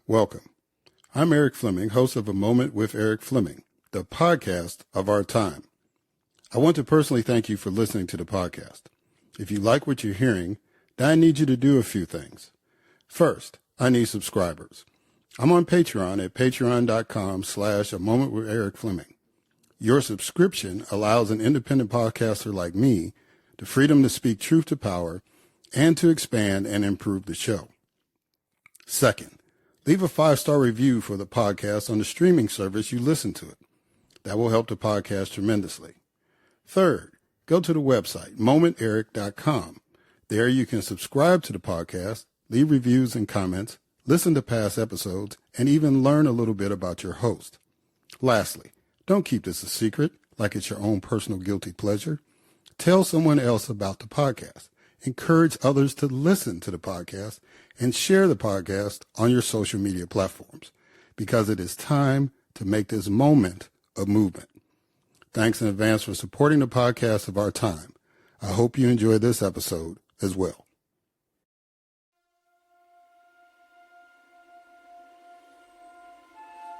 Welcome. I'm Eric Fleming, host of A Moment with Eric Fleming, the podcast of our time. I want to personally thank you for listening to the podcast. If you like what you're hearing, then I need you to do a few things. First, I need subscribers. I'm on Patreon at patreon.com/A Moment with Eric Fleming. Your subscription allows an independent podcaster like me the freedom to speak truth to power and to expand and improve the show. Second, leave a 5-star review for the podcast on the streaming service you listen to it. That will help the podcast tremendously. Third, go to the website, momenteric.com. There you can subscribe to the podcast, leave reviews and comments, listen to past episodes, and even learn a little bit about your host. Lastly, don't keep this a secret like it's your own personal guilty pleasure. Tell someone else about the podcast. Encourage others to listen to the podcast and share the podcast on your social media platforms because it is time to make this moment a movement. Thanks in advance for supporting the podcast of our time. I hope you enjoy this episode as well.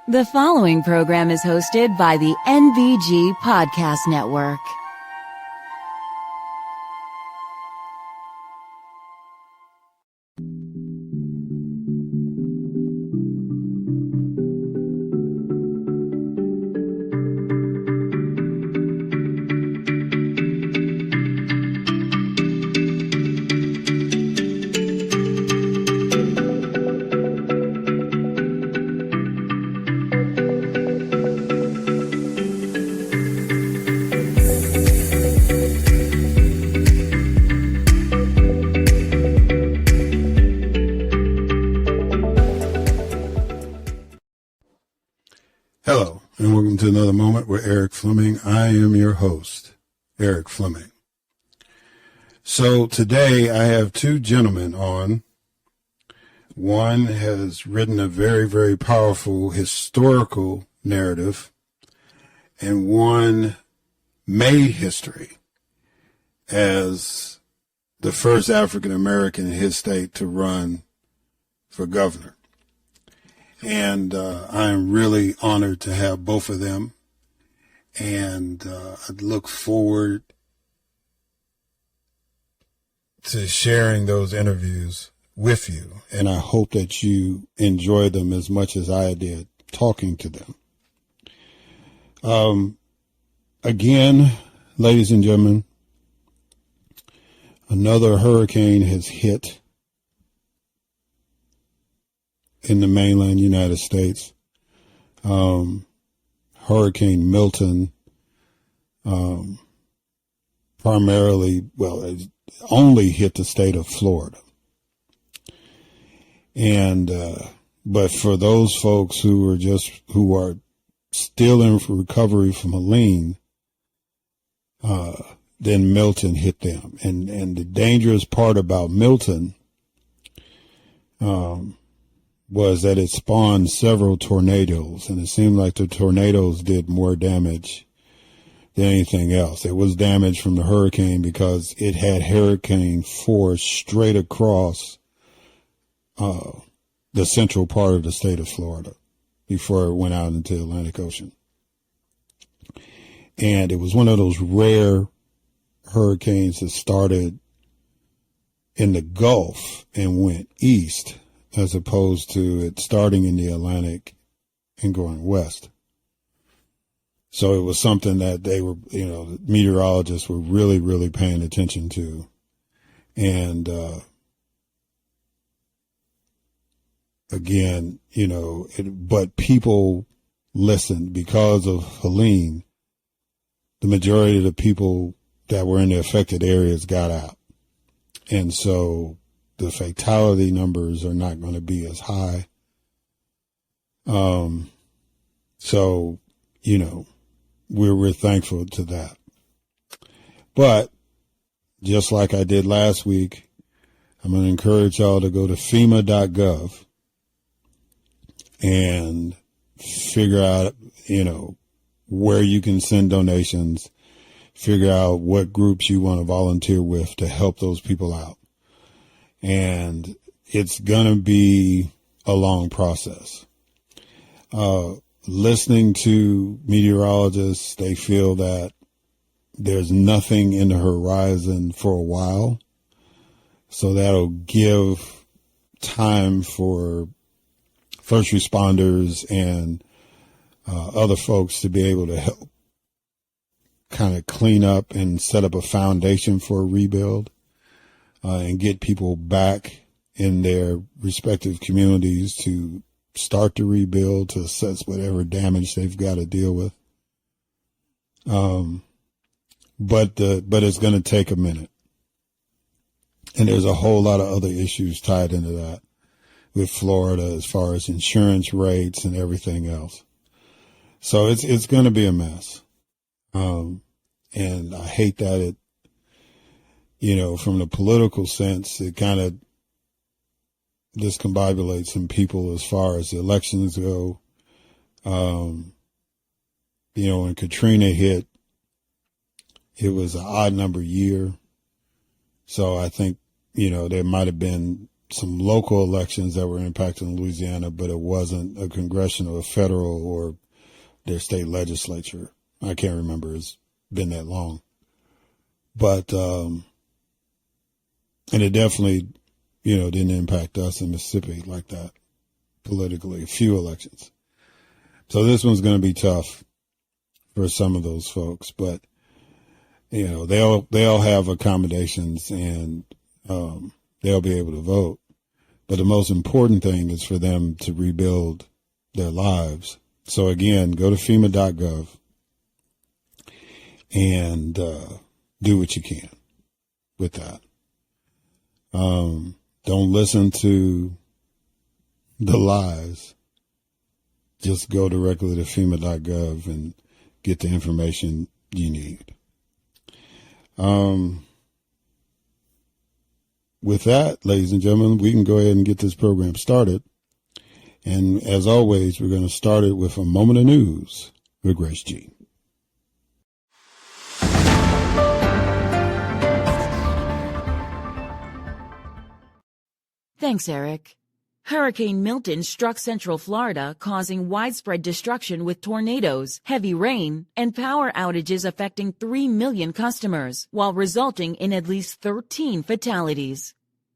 The following program is hosted by the NVG Podcast Network. Hello, and welcome to another moment with Eric Fleming. I am your host, Eric Fleming. So today I have two gentlemen on. One has written a very, very powerful historical narrative, and one made history as the first African American in his state to run for governor. And I'm really honored to have both of them. And I look forward to sharing those interviews with you. And I hope that you enjoy them as much as I did talking to them. Again, ladies and gentlemen, another hurricane has hit in the mainland United States. Hurricane Milton, primarily, it only hit the state of Florida. And, but for those folks who are still in recovery from Helene, then Milton hit them. And the dangerous part about Milton, was that it spawned several tornadoes, and it seemed like the tornadoes did more damage than anything else. It was damage from the hurricane because it had hurricane force straight across the central part of the state of Florida before it went out into the Atlantic Ocean. And it was one of those rare hurricanes that started in the Gulf and went east, as opposed to it starting in the Atlantic and going west. So it was something that they were, the meteorologists were really, really paying attention to. And, again, but people listened because of Helene. The majority of the people that were in the affected areas got out. And so the fatality numbers are not going to be as high. So, we're thankful to that. But just like I did last week, I'm going to encourage y'all to go to FEMA.gov and figure out, where you can send donations, figure out what groups you want to volunteer with to help those people out. And it's going to be a long process. Listening to meteorologists, they feel that there's nothing in the horizon for a while. So that'll give time for first responders and other folks to be able to help kind of clean up and set up a foundation for a rebuild and get people back in their respective communities to start to rebuild, to assess whatever damage they've got to deal with. But it's going to take a minute. And there's a whole lot of other issues tied into that with Florida as far as insurance rates and everything else. So it's going to be a mess. And I hate that it, from the political sense, it kind of discombobulates some people as far as the elections go. When Katrina hit, it was an odd number year. So I think, there might have been some local elections that were impacted in Louisiana, but it wasn't a congressional or federal or their state legislature. I can't remember. It's been that long. But, and it definitely, didn't impact us in Mississippi like that politically, a few elections. So this one's going to be tough for some of those folks, but, they'll have accommodations and, they'll be able to vote. But the most important thing is for them to rebuild their lives. So again, go to FEMA.gov and do what you can with that. Don't listen to the lies. Just go directly to FEMA.gov and get the information you need. With that, ladies and gentlemen, we can go ahead and get this program started. And as always, we're going to start it with a moment of news with Grace G. Thanks, Eric. Hurricane Milton struck Central Florida, causing widespread destruction with tornadoes, heavy rain, and power outages affecting 3 million customers, while resulting in at least 13 fatalities.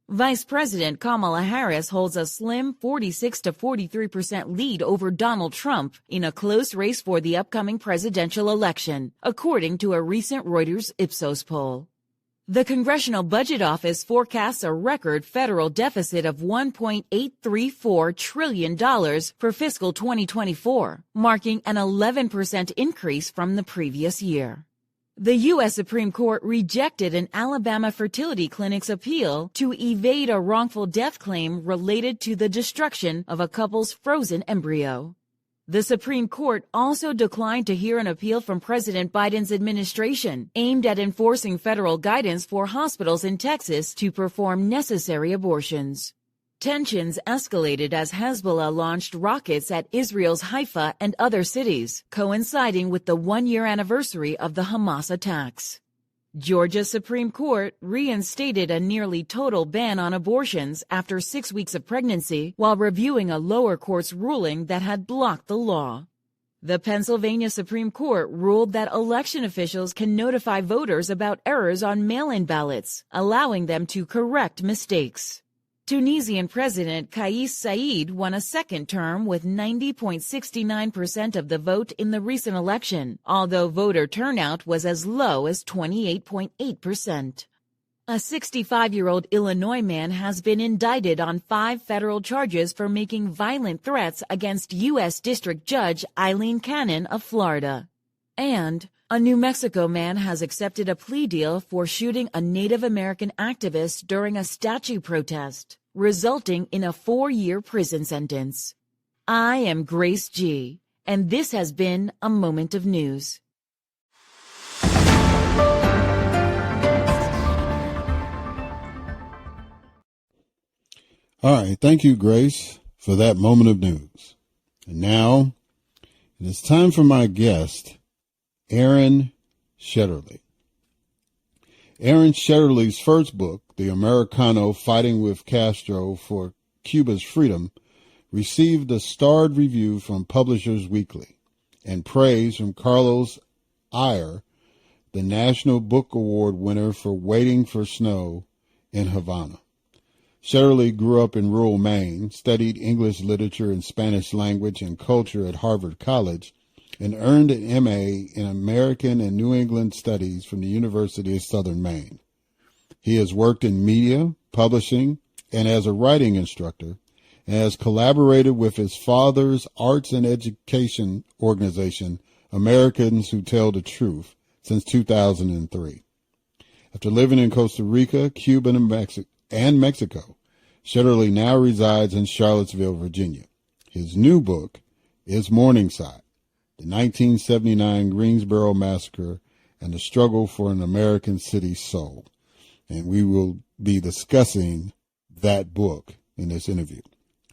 Vice President Kamala Harris holds a slim 46 to 43% lead over Donald Trump in a close race for the upcoming presidential election, according to a recent Reuters Ipsos poll. The Congressional Budget Office forecasts a record federal deficit of $1.834 trillion for fiscal 2024, marking an 11% increase from the previous year. The U.S. Supreme Court rejected an Alabama fertility clinic's appeal to evade a wrongful death claim related to the destruction of a couple's frozen embryo. The Supreme Court also declined to hear an appeal from President Biden's administration aimed at enforcing federal guidance for hospitals in Texas to perform necessary abortions. Tensions escalated as Hezbollah launched rockets at Israel's Haifa and other cities, coinciding with the one-year anniversary of the Hamas attacks. Georgia's Supreme Court reinstated a nearly total ban on abortions after 6 weeks of pregnancy while reviewing a lower court's ruling that had blocked the law. The Pennsylvania Supreme Court ruled that election officials can notify voters about errors on mail-in ballots, allowing them to correct mistakes. Tunisian President Kais Saied won a second term with 90.69% of the vote in the recent election, although voter turnout was as low as 28.8%. A 65-year-old Illinois man has been indicted on 5 federal charges for making violent threats against U.S. District Judge Eileen Cannon of Florida. And a New Mexico man has accepted a plea deal for shooting a Native American activist during a statue protest, resulting in a 4-year prison sentence. I am Grace G., and this has been a Moment of News. All right. Thank you, Grace, for that moment of news. And now it is time for my guest, Aran Shetterly. Aran Shetterly's first book, The Americano Fighting with Castro for Cuba's Freedom, received a starred review from Publishers Weekly and praise from Carlos Ayer, the National Book Award winner for Waiting for Snow in Havana. Shetterly grew up in rural Maine, studied English literature and Spanish language and culture at Harvard College, and earned an M.A. in American and New England Studies from the University of Southern Maine. He has worked in media, publishing, and as a writing instructor, and has collaborated with his father's arts and education organization, Americans Who Tell the Truth, since 2003. After living in Costa Rica, Cuba, and Mexico, Shetterly now resides in Charlottesville, Virginia. His new book is Morningside, the 1979 Greensboro Massacre and the Struggle for an American City's Soul. And we will be discussing that book in this interview.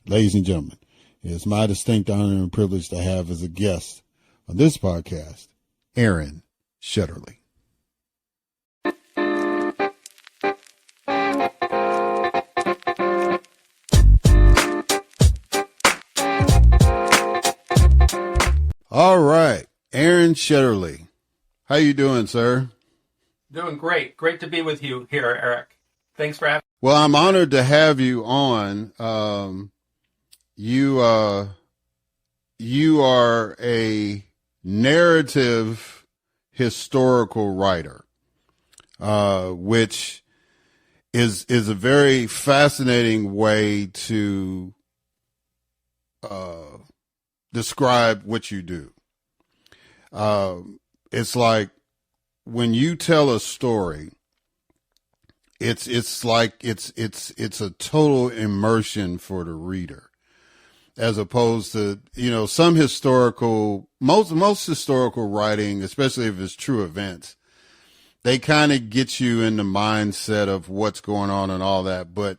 Ladies and gentlemen, it is my distinct honor and privilege to have as a guest on this podcast, Aran Shetterly. All right, Aran Shetterly. How you doing, sir? Doing great. Great to be with you here, Eric. Thanks for having me. Well, I'm honored to have you on. You are a narrative historical writer, which is a very fascinating way to describe what you do. It's like when you tell a story, it's a total immersion for the reader, as opposed to, some most historical writing, especially if it's true events, they kind of get you in the mindset of what's going on and all that. But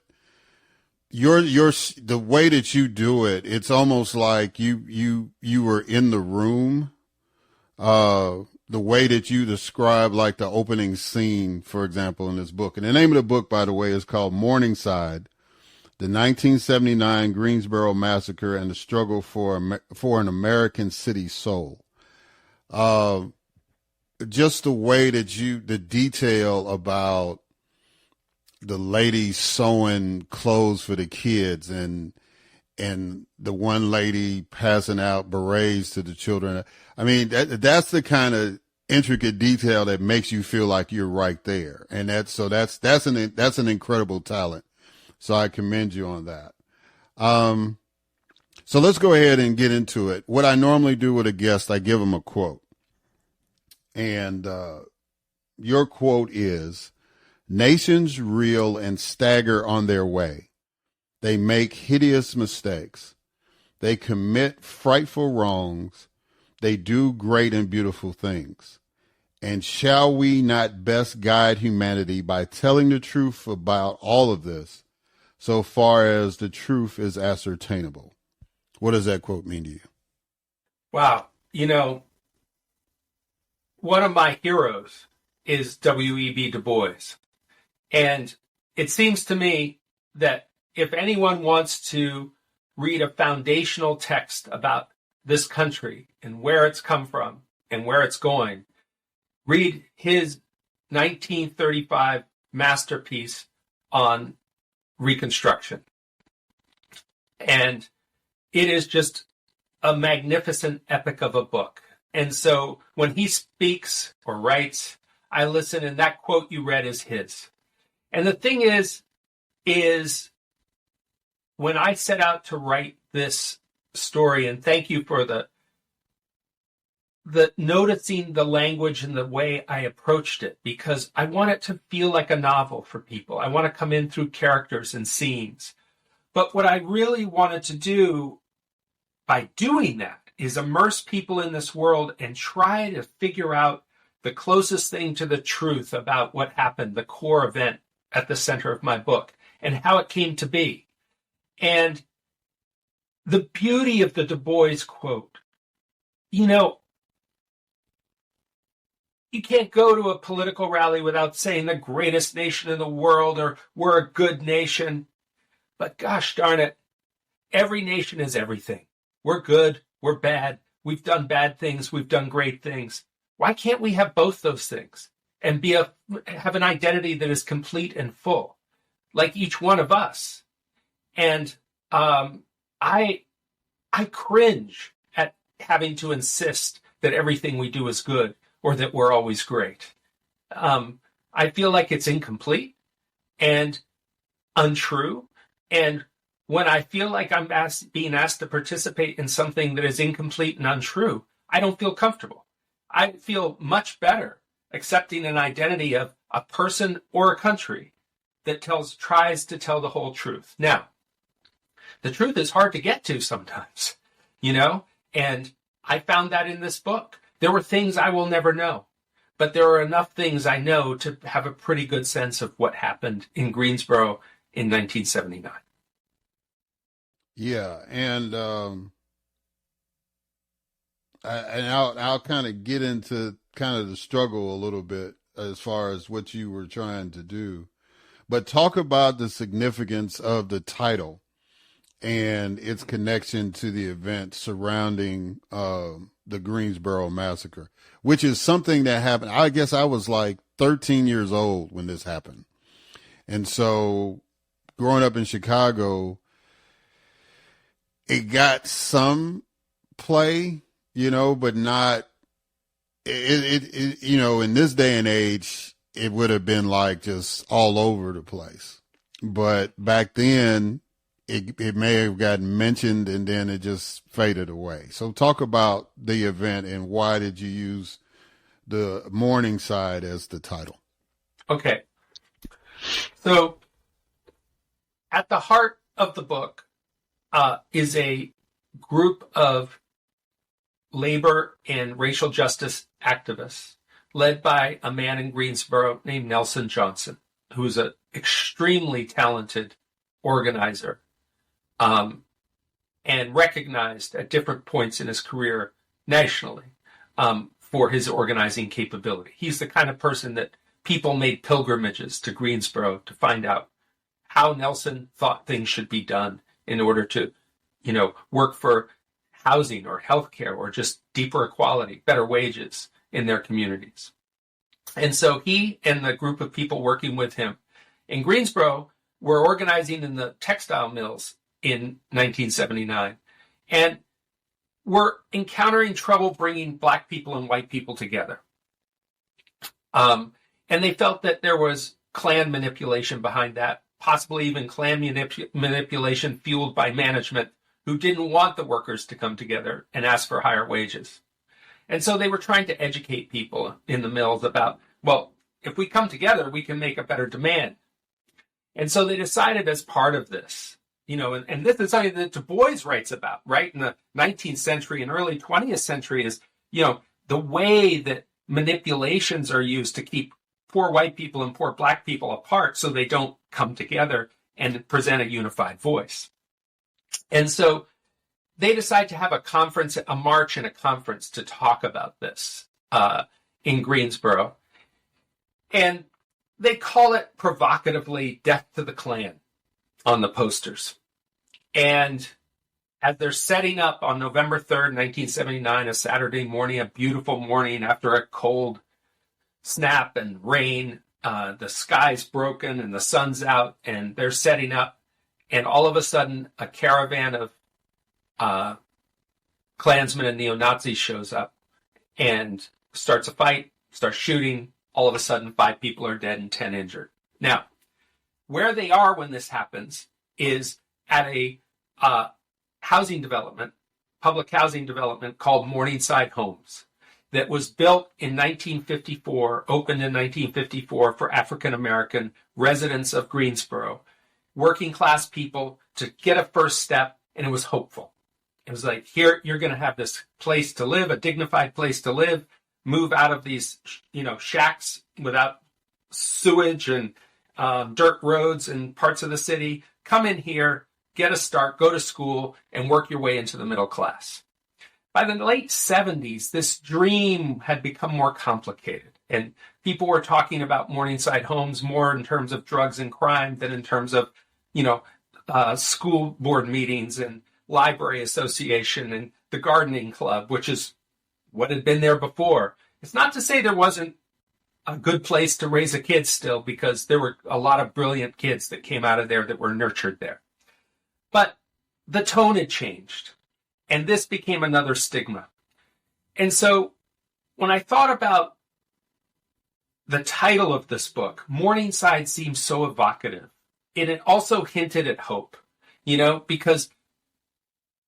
the way that you do it, it's almost like you were in the room. The way that you describe, like the opening scene, for example, in this book. And the name of the book, by the way, is called Morningside, the 1979 Greensboro Massacre and the Struggle for an American City's Soul. Just the way that the detail about the lady sewing clothes for the kids and the one lady passing out berets to the children. I mean, that's the kind of intricate detail that makes you feel like you're right there. And that's an incredible talent. So I commend you on that. So let's go ahead and get into it. What I normally do with a guest, I give them a quote. And your quote is, "Nations reel and stagger on their way. They make hideous mistakes. They commit frightful wrongs. They do great and beautiful things. And shall we not best guide humanity by telling the truth about all of this, so far as the truth is ascertainable?" What does that quote mean to you? Wow. One of my heroes is W.E.B. Du Bois. And it seems to me that if anyone wants to read a foundational text about this country and where it's come from and where it's going, read his 1935 masterpiece on Reconstruction. And it is just a magnificent epic of a book. And so when he speaks or writes, I listen, and that quote you read is his. And the thing is when I set out to write this story, and thank you for the noticing the language and the way I approached it, because I want it to feel like a novel for people. I want to come in through characters and scenes. But what I really wanted to do by doing that is immerse people in this world and try to figure out the closest thing to the truth about what happened, the core event at the center of my book, and how it came to be. And the beauty of the Du Bois quote, you can't go to a political rally without saying the greatest nation in the world or we're a good nation. But gosh darn it, every nation is everything. We're good, we're bad, we've done bad things, we've done great things. Why can't we have both those things and have an identity that is complete and full, like each one of us? And I cringe at having to insist that everything we do is good or that we're always great. I feel like it's incomplete and untrue. And when I feel like I'm being asked to participate in something that is incomplete and untrue, I don't feel comfortable. I feel much better accepting an identity of a person or a country that tries to tell the whole truth. Now, the truth is hard to get to sometimes, and I found that in this book. There were things I will never know, but there are enough things I know to have a pretty good sense of what happened in Greensboro in 1979. Yeah, and I'll kind of get into kind of the struggle a little bit as far as what you were trying to do, but talk about the significance of the title and its connection to the event surrounding the Greensboro Massacre, which is something that happened. I guess I was like 13 years old when this happened. And so growing up in Chicago, it got some play, but not, in this day and age, it would have been like just all over the place. But back then, it may have gotten mentioned and then it just faded away. So talk about the event and why did you use the Morningside as the title? Okay. So at the heart of the book is a group of labor and racial justice activists led by a man in Greensboro named Nelson Johnson, who is an extremely talented organizer and recognized at different points in his career nationally for his organizing capability. He's the kind of person that people made pilgrimages to Greensboro to find out how Nelson thought things should be done in order to, work for housing or healthcare or just deeper equality, better wages in their communities. And so he and the group of people working with him in Greensboro were organizing in the textile mills in 1979 and were encountering trouble bringing Black people and white people together. And they felt that there was Klan manipulation behind that, possibly even Klan manipulation fueled by management who didn't want the workers to come together and ask for higher wages. And so they were trying to educate people in the mills about, well, if we come together, we can make a better demand. And so they decided as part of this, and this is something that Du Bois writes about, right? In the 19th century and early 20th century is, the way that manipulations are used to keep poor white people and poor Black people apart so they don't come together and present a unified voice. And so they decide to have a march and a conference to talk about this in Greensboro. And they call it provocatively Death to the Klan on the posters. And as they're setting up on November 3rd, 1979, a Saturday morning, a beautiful morning after a cold snap and rain, the sky's broken and the sun's out and they're setting up. And all of a sudden, a caravan of Klansmen and neo-Nazis shows up and starts a fight, starts shooting. All of a sudden, 5 people are dead and 10 injured. Now, where they are when this happens is at a housing development, public housing development called Morningside Homes that was built in 1954, opened in 1954 for African-American residents of Greensboro, working class people to get a first step, and it was hopeful. It was like, here, you're going to have this place to live, a dignified place to live, move out of these, shacks without sewage and dirt roads and parts of the city. Come in here, get a start, go to school, and work your way into the middle class. By the late 70s, this dream had become more complicated, and people were talking about Morningside Homes more in terms of drugs and crime than in terms of, school board meetings and library association and the gardening club, which is what had been there before. It's not to say there wasn't a good place to raise a kid still, because there were a lot of brilliant kids that came out of there that were nurtured there. But the tone had changed, and this became another stigma. And so when I thought about the title of this book, Morningside seems so evocative. And it also hinted at hope, because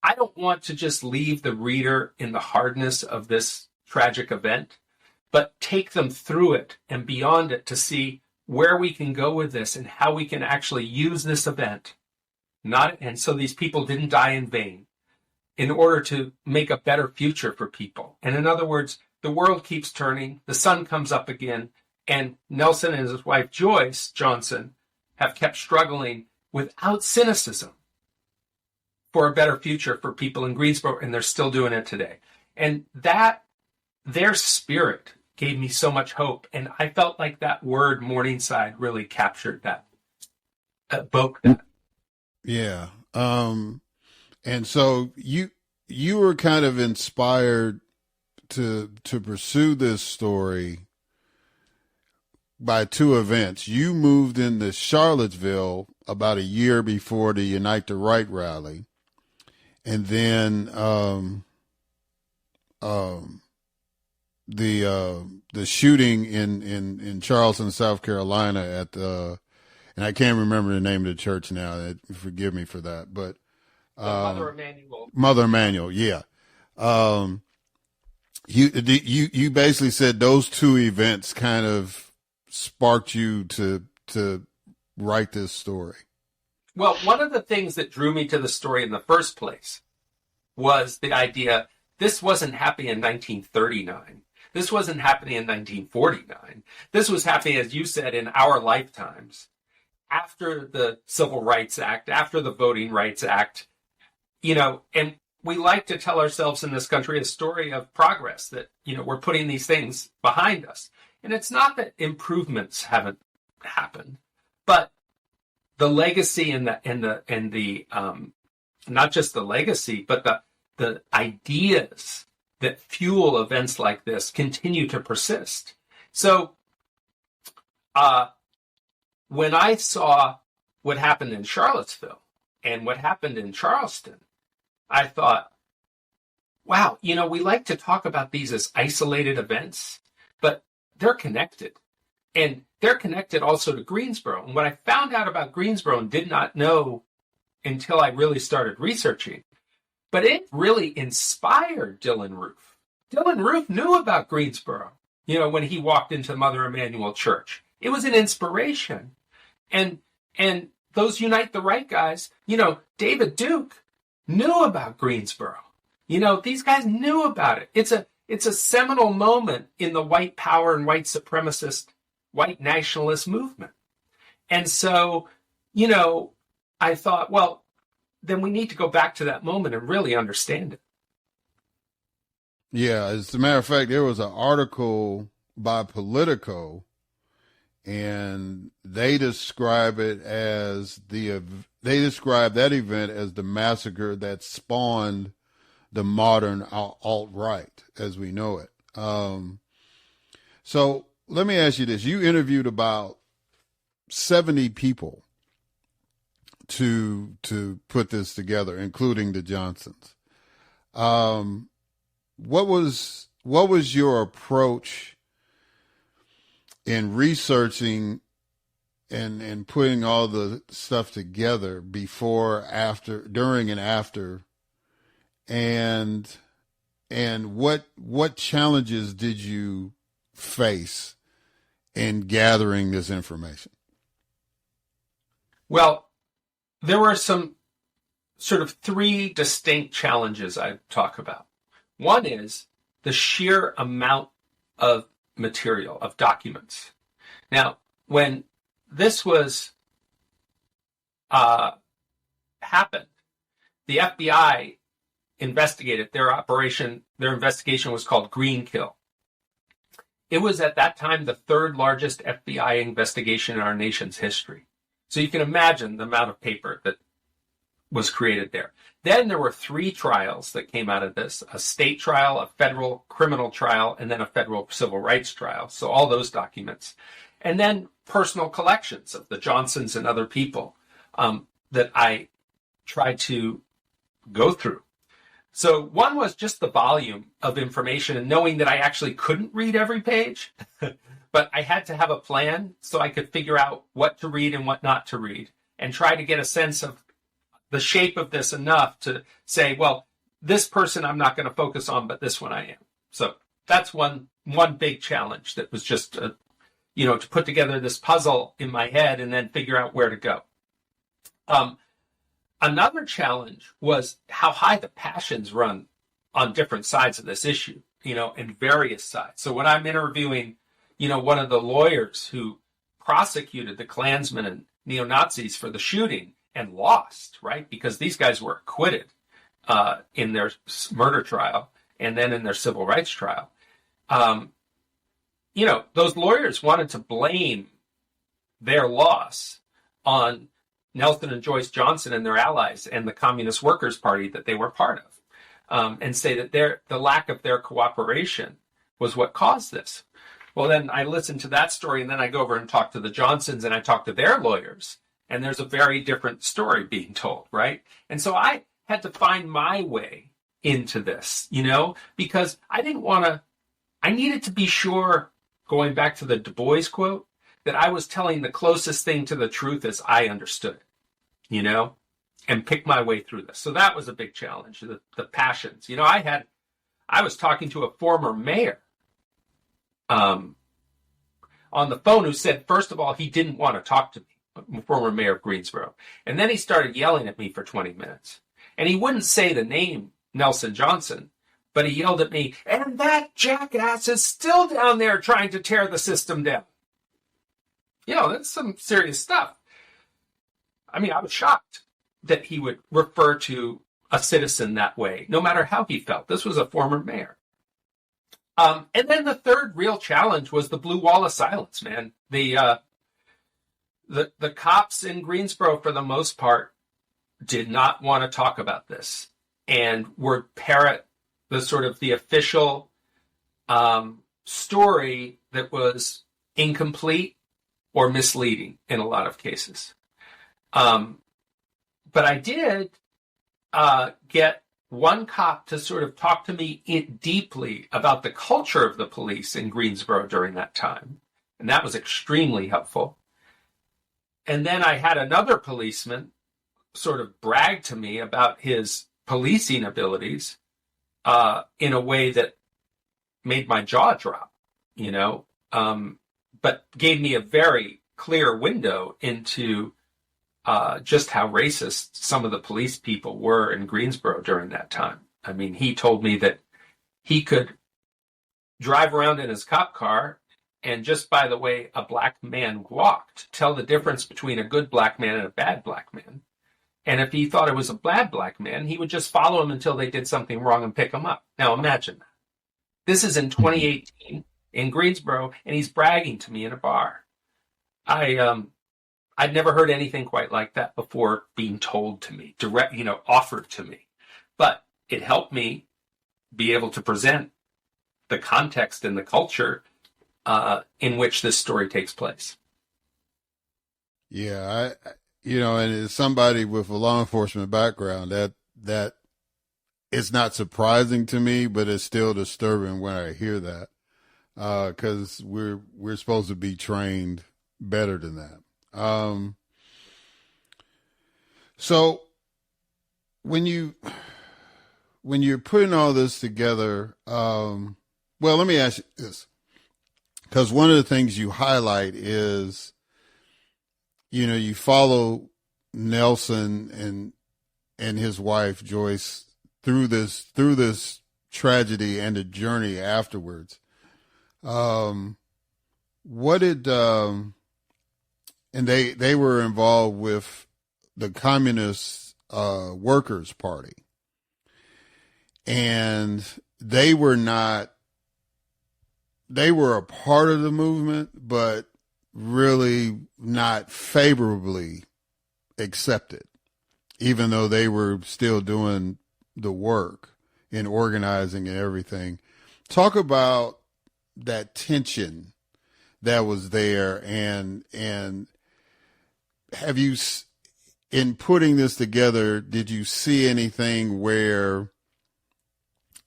I don't want to just leave the reader in the hardness of this tragic event, but take them through it and beyond it to see where we can go with this and how we can actually use this event, and so these people didn't die in vain, in order to make a better future for people. And in other words, the world keeps turning, the sun comes up again, and Nelson and his wife Joyce Johnson have kept struggling without cynicism for a better future for people in Greensboro, and they're still doing it today. And that, their spirit gave me so much hope, and I felt like that word Morningside really captured that, evoked that. Yeah. And so you were kind of inspired to pursue this story by two events. You moved into Charlottesville about a year before the Unite the Right rally. And then the shooting in Charleston, South Carolina at and I can't remember the name of the church now. Forgive me for that, but Mother Emanuel. Mother Emanuel, yeah. You basically said those two events kind of sparked you to write this story. Well, one of the things that drew me to the story in the first place was the idea this wasn't happening in 1939. This wasn't happening in 1949. This was happening, as you said, in our lifetimes, after the Civil Rights Act, after the Voting Rights Act, and we like to tell ourselves in this country a story of progress, that, we're putting these things behind us. And it's not that improvements haven't happened, but the legacy and the not just the legacy, but the ideas that fuel events like this continue to persist. So when I saw what happened in Charlottesville and what happened in Charleston, I thought, wow, we like to talk about these as isolated events, but they're connected. And they're connected also to Greensboro. And what I found out about Greensboro and did not know until I really started researching, but it really inspired Dylann Roof. Dylann Roof knew about Greensboro, when he walked into Mother Emanuel Church. It was an inspiration. And those Unite the Right guys, David Duke knew about Greensboro. These guys knew about it. It's a seminal moment in the white power and white supremacist, white nationalist movement. And so, I thought, well, then we need to go back to that moment and really understand it. Yeah, as a matter of fact, there was an article by Politico, and they describe that event as the massacre that spawned the modern alt-right as we know it. So let me ask you this. You interviewed about 70 people to put this together, including the Johnsons. What was your approach in researching and putting all the stuff together before, after, during, and after? And what challenges did you face in gathering this information? Well, there were some sort of three distinct challenges I talk about. One is the sheer amount of material, of documents. Now, when this was happened, the FBI investigated their operation. Their investigation was called Green Kill. It was at that time the third largest FBI investigation in our nation's history. So you can imagine the amount of paper that was created there. Then there were 3 trials that came out of this: a state trial, a federal criminal trial, and then a federal civil rights trial. So all those documents. And then personal collections of the Johnsons and other people that I tried to go through. So one was just the volume of information and knowing that I actually couldn't read every page, but I had to have a plan so I could figure out what to read and what not to read, and try to get a sense of the shape of this enough to say, well, this person I'm not going to focus on, but this one I am. So that's one big challenge that was just, to put together this puzzle in my head and then figure out where to go. Another challenge was how high the passions run on different sides of this issue, in various sides. So when I'm interviewing, one of the lawyers who prosecuted the Klansmen and neo-Nazis for the shooting and lost, right? Because these guys were acquitted in their murder trial and then in their civil rights trial. Those lawyers wanted to blame their loss on Nelson and Joyce Johnson and their allies and the Communist Workers' Party that they were part of, and say that the lack of their cooperation was what caused this. Well, then I listen to that story, and then I go over and talk to the Johnsons, and I talk to their lawyers, and there's a very different story being told, right? And so I had to find my way into this, because I didn't want to, I needed to be sure, going back to the Du Bois quote, that I was telling the closest thing to the truth as I understood it, and pick my way through this. So that was a big challenge, the passions. I was talking to a former mayor on the phone who said, first of all, he didn't want to talk to me, former mayor of Greensboro. And then he started yelling at me for 20 minutes. And he wouldn't say the name Nelson Johnson, but he yelled at me, and that jackass is still down there trying to tear the system down. That's some serious stuff. I mean, I was shocked that he would refer to a citizen that way, no matter how he felt. This was a former mayor. And then the third real challenge was the blue wall of silence, man. The cops in Greensboro, for the most part, did not want to talk about this and would parrot the official story that was incomplete or misleading in a lot of cases. But I did get one cop to sort of talk to me deeply about the culture of the police in Greensboro during that time. And that was extremely helpful. And then I had another policeman sort of brag to me about his policing abilities in a way that made my jaw drop, but gave me a very clear window into just how racist some of the police people were in Greensboro during that time. I mean, he told me that he could drive around in his cop car and just by the way a black man walked, tell the difference between a good black man and a bad black man. And if he thought it was a bad black man, he would just follow him until they did something wrong and pick him up. Now imagine that. This is in 2018 in Greensboro, and he's bragging to me in a bar. I'd never heard anything quite like that before being told to me, offered to me. But it helped me be able to present the context and the culture in which this story takes place. Yeah, and as somebody with a law enforcement background, that it's not surprising to me, but it's still disturbing when I hear that, because we're supposed to be trained better than that. So when you're putting all this together, well, let me ask you this, because one of the things you highlight is, you follow Nelson and his wife Joyce through this tragedy and the journey afterwards. What did and they were involved with the Communist Workers' Party, and they were a part of the movement, but really not favorably accepted even though they were still doing the work in organizing and everything. Talk about that tension that was there, and have you, in putting this together, did you see anything where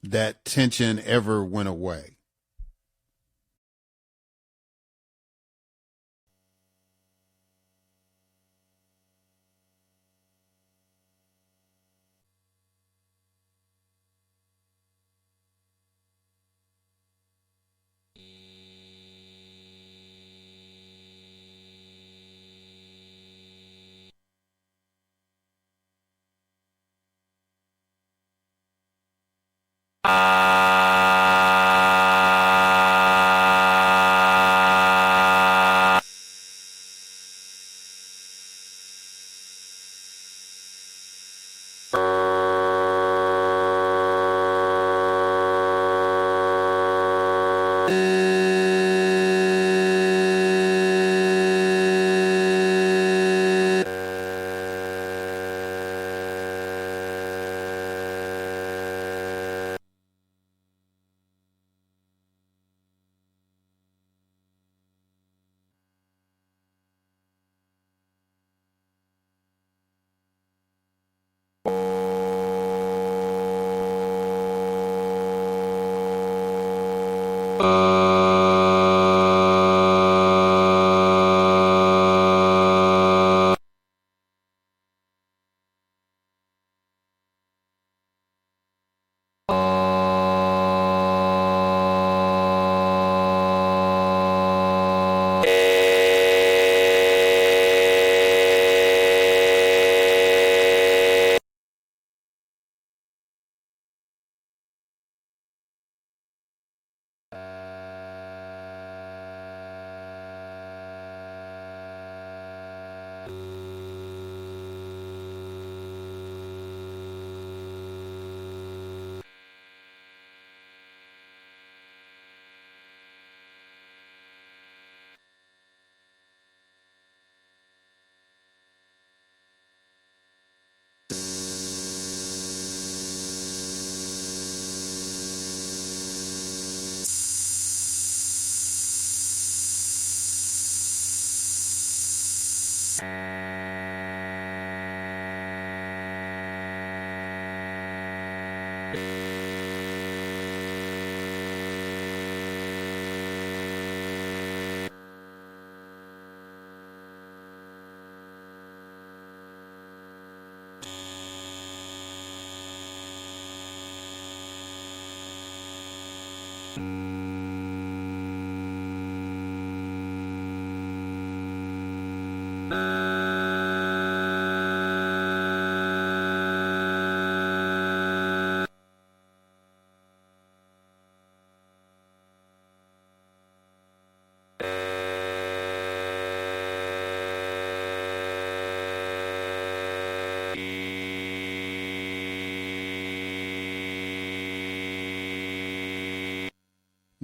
that tension ever went away?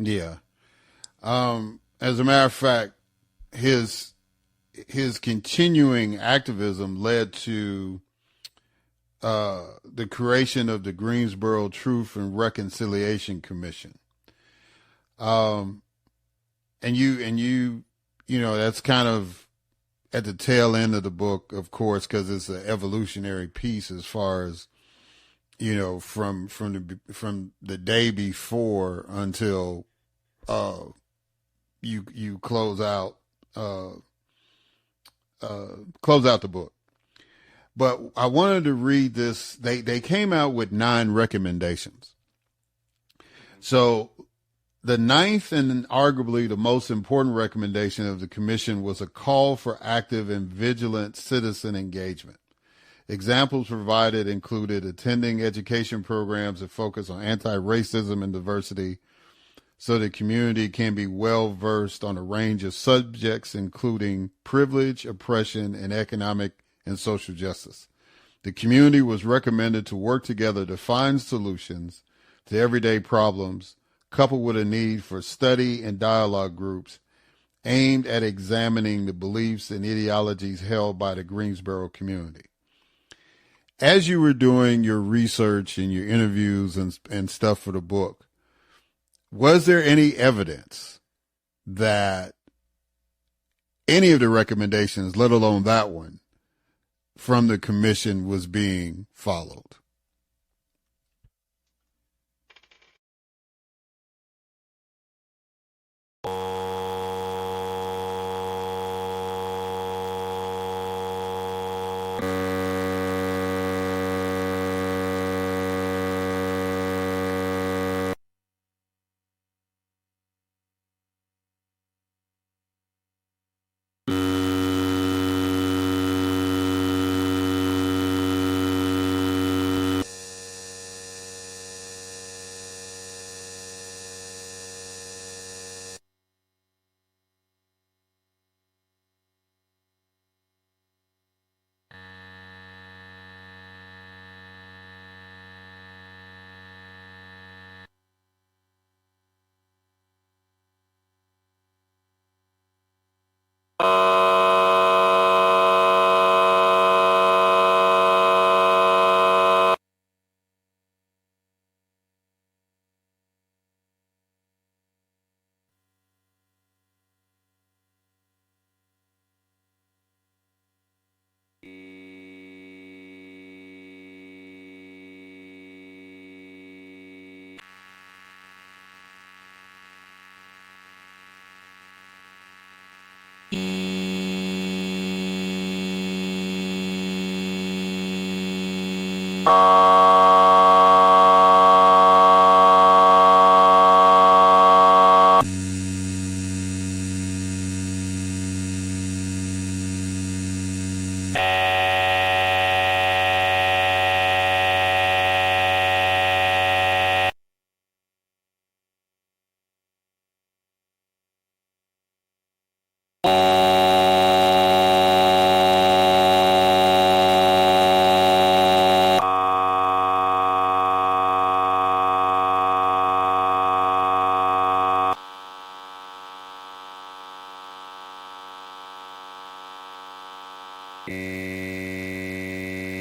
Yeah. As a matter of fact, his continuing activism led to the creation of the Greensboro Truth and Reconciliation Commission. And you know, that's kind of at the tail end of the book, of course, because it's an evolutionary piece as far as, you know, from the day before until you close out the book. But I wanted to read this. They came out with 9 recommendations. So the 9th and arguably the most important recommendation of the commission was a call for active and vigilant citizen engagement. Examples provided included attending education programs that focus on anti-racism and diversity so the community can be well versed on a range of subjects, including privilege, oppression, and economic and social justice. The community was recommended to work together to find solutions to everyday problems, coupled with a need for study and dialogue groups aimed at examining the beliefs and ideologies held by the Greensboro community. as you were doing your research and your interviews and stuff for the book, was there any evidence that any of the recommendations, let alone that one, from the commission was being followed?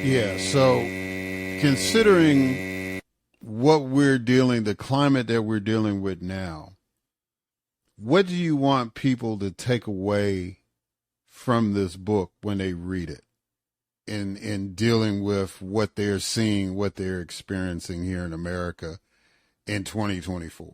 Yeah, so considering the climate that we're dealing with now, what do you want people to take away from this book when they read it in dealing with what they're seeing, what they're experiencing here in America in 2024?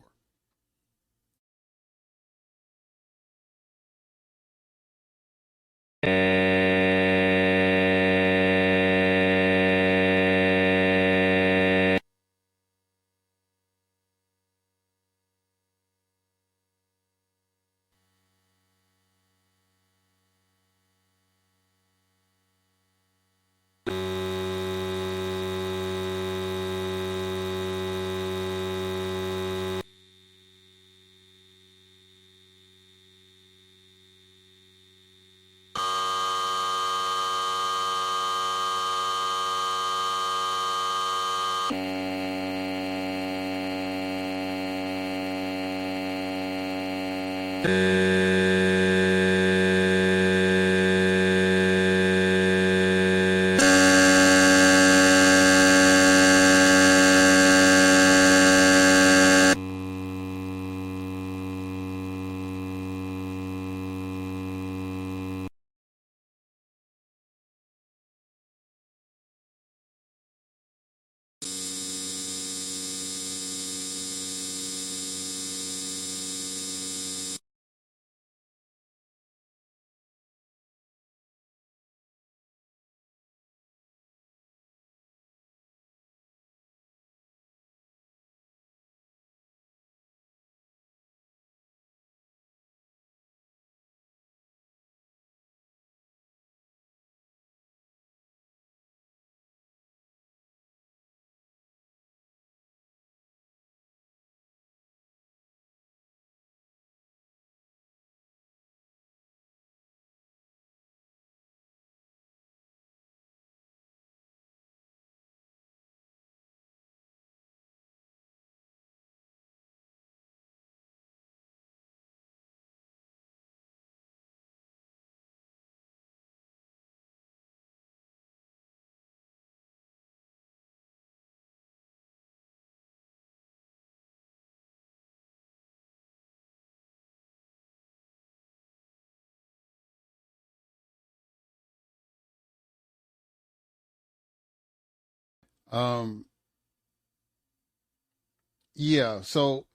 Yeah, so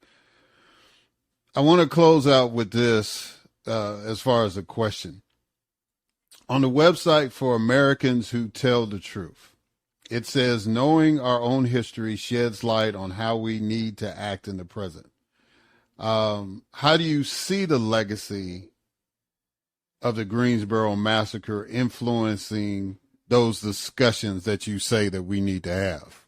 I want to close out with this as far as a question. On the website for Americans Who Tell the Truth, it says, knowing our own history sheds light on how we need to act in the present. How do you see the legacy of the Greensboro Massacre influencing those discussions that you say that we need to have?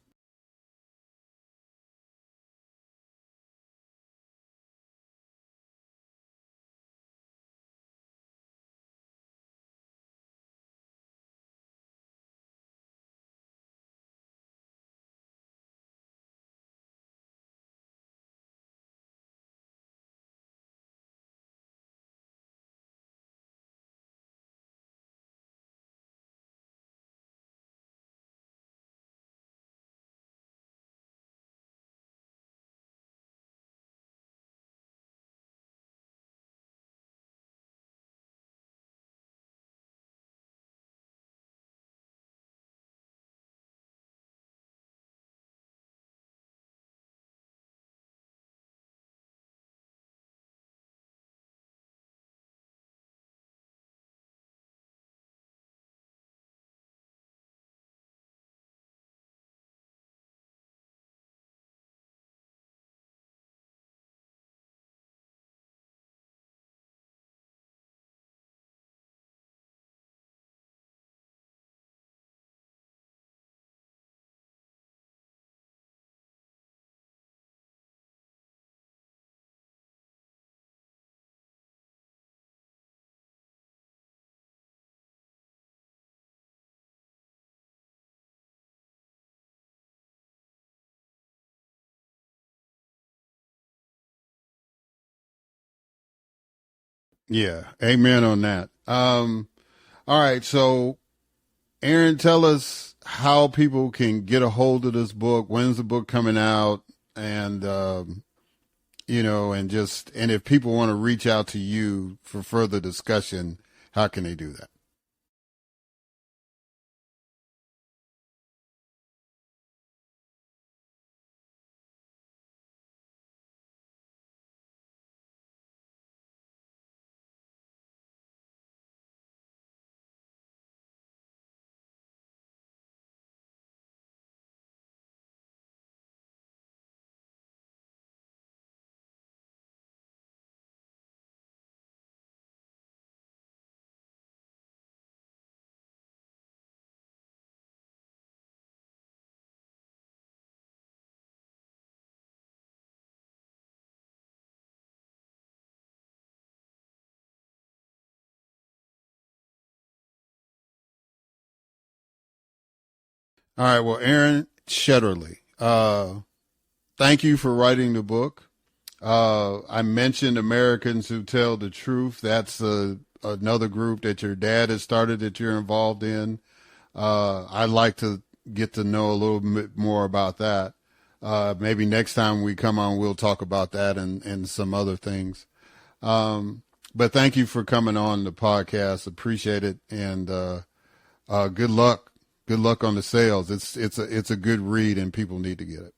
Yeah, amen on that. All right, so Aran, tell us how people can get a hold of this book. When's the book coming out? And and if people want to reach out to you for further discussion, how can they do that? All right, well, Aran Shetterly, thank you for writing the book. I mentioned Americans Who Tell the Truth. That's another group that your dad has started that you're involved in. I'd like to get to know a little bit more about that. Maybe next time we come on, we'll talk about that and some other things. But thank you for coming on the podcast. Appreciate it. And good luck. Good luck on the sales. It's a good read and people need to get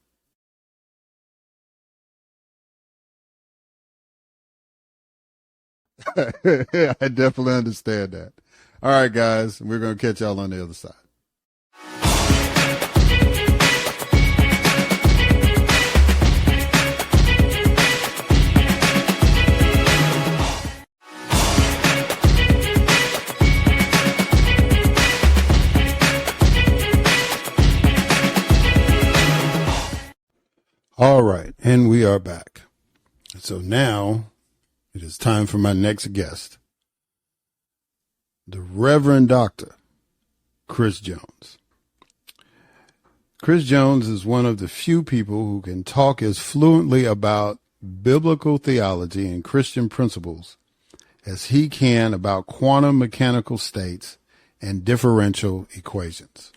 it. I definitely understand that. All right, guys, we're going to catch y'all on the other side. All right, and we are back. So now it is time for my next guest, the Reverend Dr. Chris Jones. Chris Jones is one of the few people who can talk as fluently about biblical theology and Christian principles as he can about quantum mechanical states and differential equations.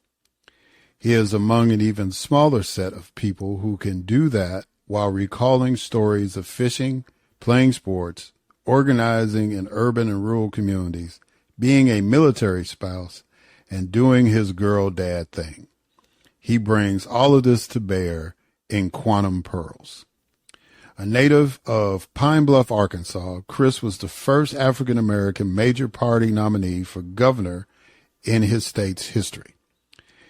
He is among an even smaller set of people who can do that while recalling stories of fishing, playing sports, organizing in urban and rural communities, being a military spouse, and doing his girl dad thing. he brings all of this to bear in Quantum Pearls. A native of Pine Bluff, Arkansas, Chris was the first African-American major party nominee for governor in his state's history.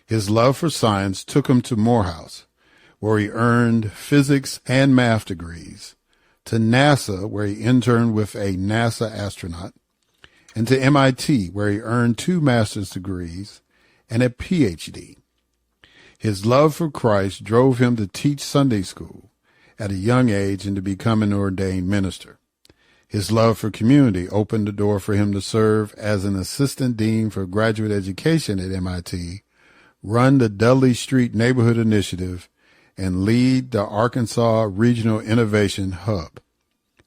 His love for science took him to Morehouse, where he earned physics and math degrees, to NASA, where he interned with a NASA astronaut, and to MIT, where he earned 2 master's degrees and a PhD. His love for Christ drove him to teach Sunday school at a young age and to become an ordained minister. His love for community opened the door for him to serve as an assistant dean for graduate education at MIT, run the Dudley Street Neighborhood Initiative, and lead the Arkansas Regional Innovation Hub.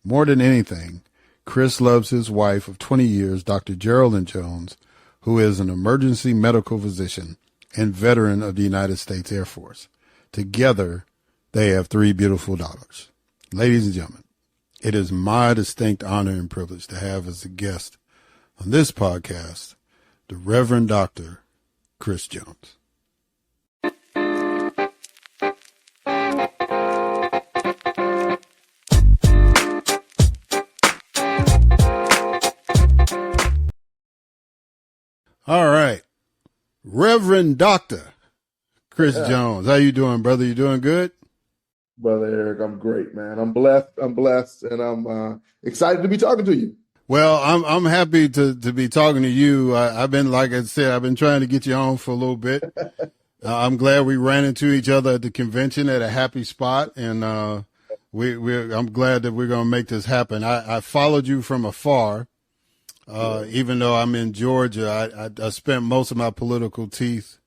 More than anything, Chris loves his wife of 20 years, Dr. Geraldine Jones, who is an emergency medical physician and veteran of the United States Air Force. Together, they have 3 beautiful daughters. Ladies and gentlemen, it is my distinct honor and privilege to have as a guest on this podcast, the Reverend Dr. Chris Jones. All right. Reverend Dr. Chris Jones. How you doing, brother? You doing good? Brother Eric, I'm great, man. I'm blessed, and I'm excited to be talking to you. Well, I'm happy to be talking to you. I've been, like I said, I've been trying to get you on for a little bit. I'm glad we ran into each other at the convention at a happy spot, and I'm glad that we're going to make this happen. I followed you from afar. Even though I'm in Georgia, I spent most of my political teeth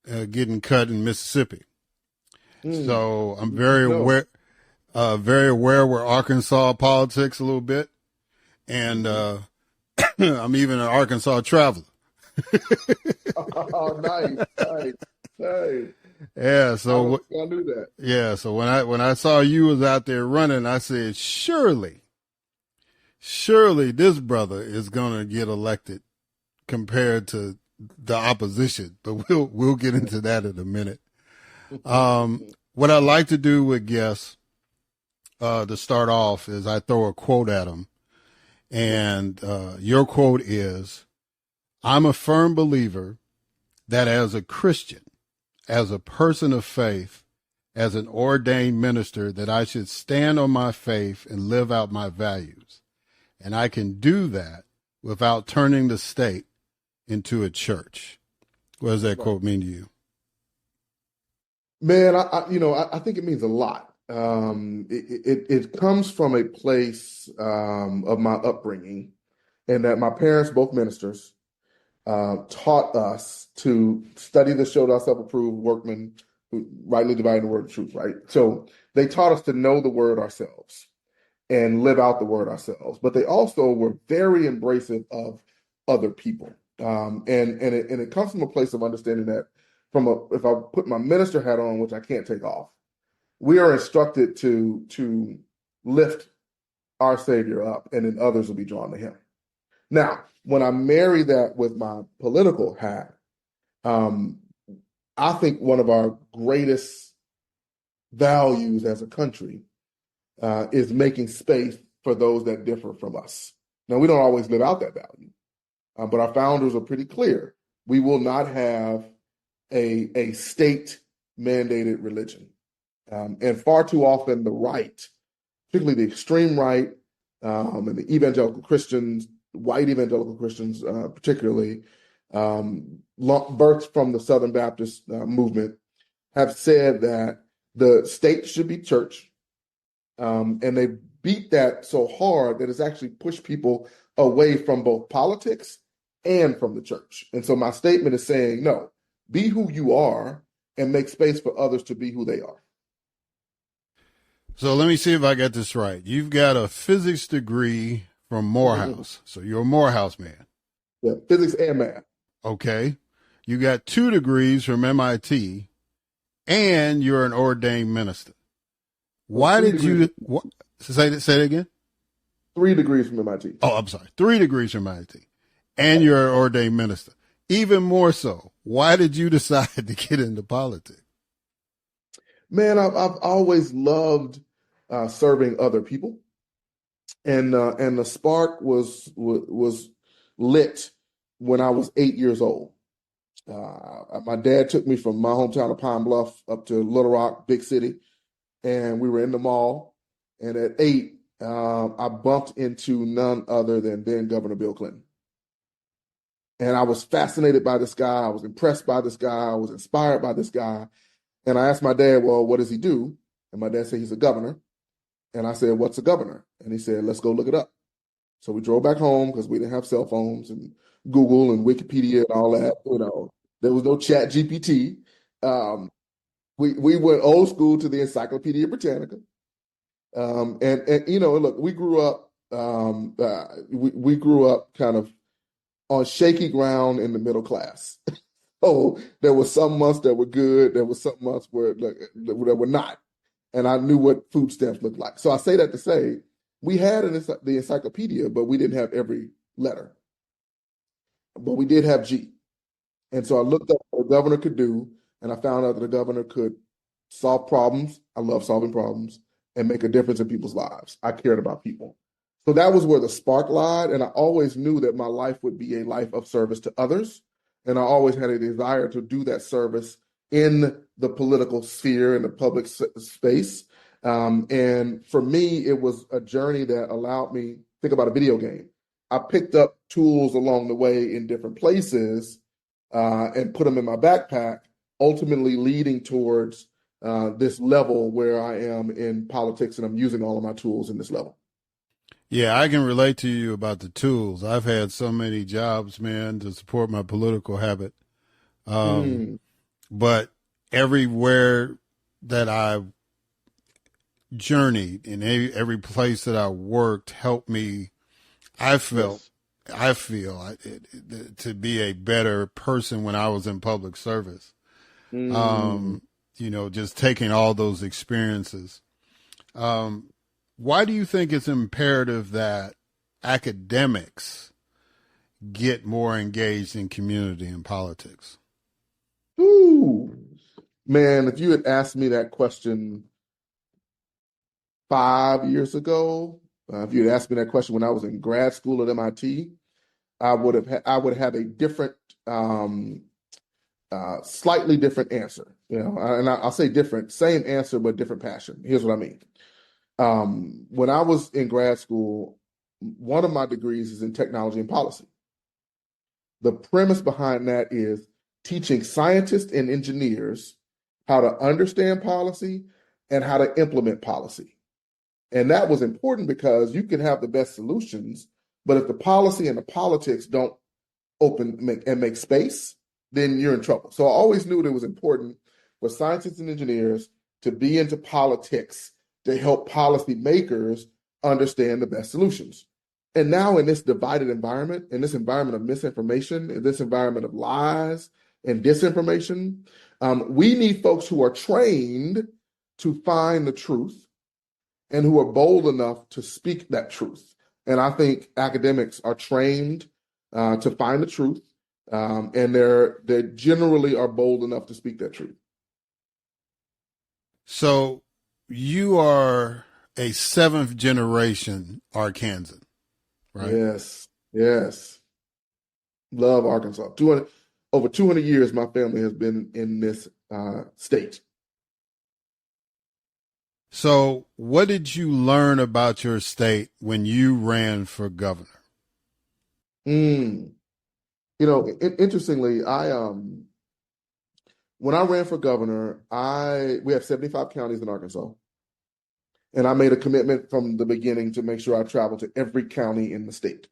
getting cut in Mississippi. So I'm very aware with Arkansas politics a little bit. And I'm even an Arkansas traveler. Oh, nice. Yeah, so I knew that. Yeah, so when I saw you was out there running, I said, surely this brother is going to get elected compared to the opposition. But we'll get into that in a minute. What I like to do with guests to start off is I throw a quote at them. And your quote is, "I'm a firm believer that as a Christian, as a person of faith, as an ordained minister, that I should stand on my faith and live out my values. And I can do that without turning the state into a church." What does that quote mean to you? Man, I think it means a lot. It comes from a place of my upbringing, and that my parents, both ministers, taught us to study the show thyself approved workman, who rightly dividing the word of truth, right? So they taught us to know the word ourselves and live out the word ourselves. But they also were very embracive of other people. And it comes from a place of understanding that if I put my minister hat on, which I can't take off, we are instructed to lift our Savior up, and then others will be drawn to him. Now, when I marry that with my political hat, I think one of our greatest values as a country is making space for those that differ from us. Now, we don't always live out that value, but our founders are pretty clear. We will not have a state-mandated religion. And far too often the right, particularly the extreme right, and the evangelical Christians, white evangelical Christians particularly, birthed from the Southern Baptist movement, have said that the state should be church. And they beat that so hard that it's actually pushed people away from both politics and from the church. And so my statement is saying, no, be who you are and make space for others to be who they are. So let me see if I got this right. You've got a physics degree from Morehouse. So you're a Morehouse man. Yeah, physics and math. Okay. You got 2 degrees from MIT, and you're an ordained minister. Why did you say that again? 3 degrees from MIT. Oh, I'm sorry. 3 degrees from MIT, and you're an ordained minister. Even more so, Why did you decide to get into politics? Man, I've always loved serving other people, and the spark was lit when I was 8 years old. My dad took me from my hometown of Pine Bluff up to Little Rock, big city, and we were in the mall. And at 8, I bumped into none other than then Governor Bill Clinton. And I was fascinated by this guy. I was impressed by this guy. I was inspired by this guy. And I asked my dad, well, what does he do? And my dad said, he's a governor. And I said, what's a governor? And he said, let's go look it up. So we drove back home because we didn't have cell phones and Google and Wikipedia and all that. There was no Chat GPT. We went old school to the Encyclopedia Britannica. Look, we grew up. We grew up kind of on shaky ground in the middle class. Oh, there were some months that were good. There were some months that were not. And I knew what food stamps looked like. So I say that to say we had the encyclopedia, but we didn't have every letter. But we did have G. And so I looked up what a governor could do, and I found out that a governor could solve problems. I love solving problems and make a difference in people's lives. I cared about people. So that was where the spark lied. And I always knew that my life would be a life of service to others. And I always had a desire to do that service in the political sphere, in the public space. And for me, it was a journey that allowed me, think about a video game. I picked up tools along the way in different places and put them in my backpack, ultimately leading towards this level where I am in politics, and I'm using all of my tools in this level. Yeah, I can relate to you about the tools. I've had so many jobs, man, to support my political habit. But everywhere that I journeyed, in every place that I worked, helped me. I feel to be a better person when I was in public service. Just taking all those experiences. Why do you think it's imperative that academics get more engaged in community and politics? Ooh, man, if you had asked me that question 5 years ago, if you had asked me that question when I was in grad school at MIT, I would have a different, slightly different answer. And I'll say different, same answer but different passion. Here's what I mean. When I was in grad school, one of my degrees is in technology and policy. The premise behind that is teaching scientists and engineers how to understand policy and how to implement policy. And that was important because you can have the best solutions, but if the policy and the politics don't make space, then you're in trouble. So I always knew that it was important for scientists and engineers to be into politics to help policymakers understand the best solutions. And now in this divided environment, in this environment of misinformation, in this environment of lies and disinformation, we need folks who are trained to find the truth and who are bold enough to speak that truth. And I think academics are trained to find the truth, and they generally are bold enough to speak that truth. So you are a 7th generation Arkansan, right? Yes. Love Arkansas. Over 200 years, my family has been in this state. So what did you learn about your state when you ran for governor? Interestingly, when I ran for governor, we have 75 counties in Arkansas. And I made a commitment from the beginning to make sure I traveled to every county in the state.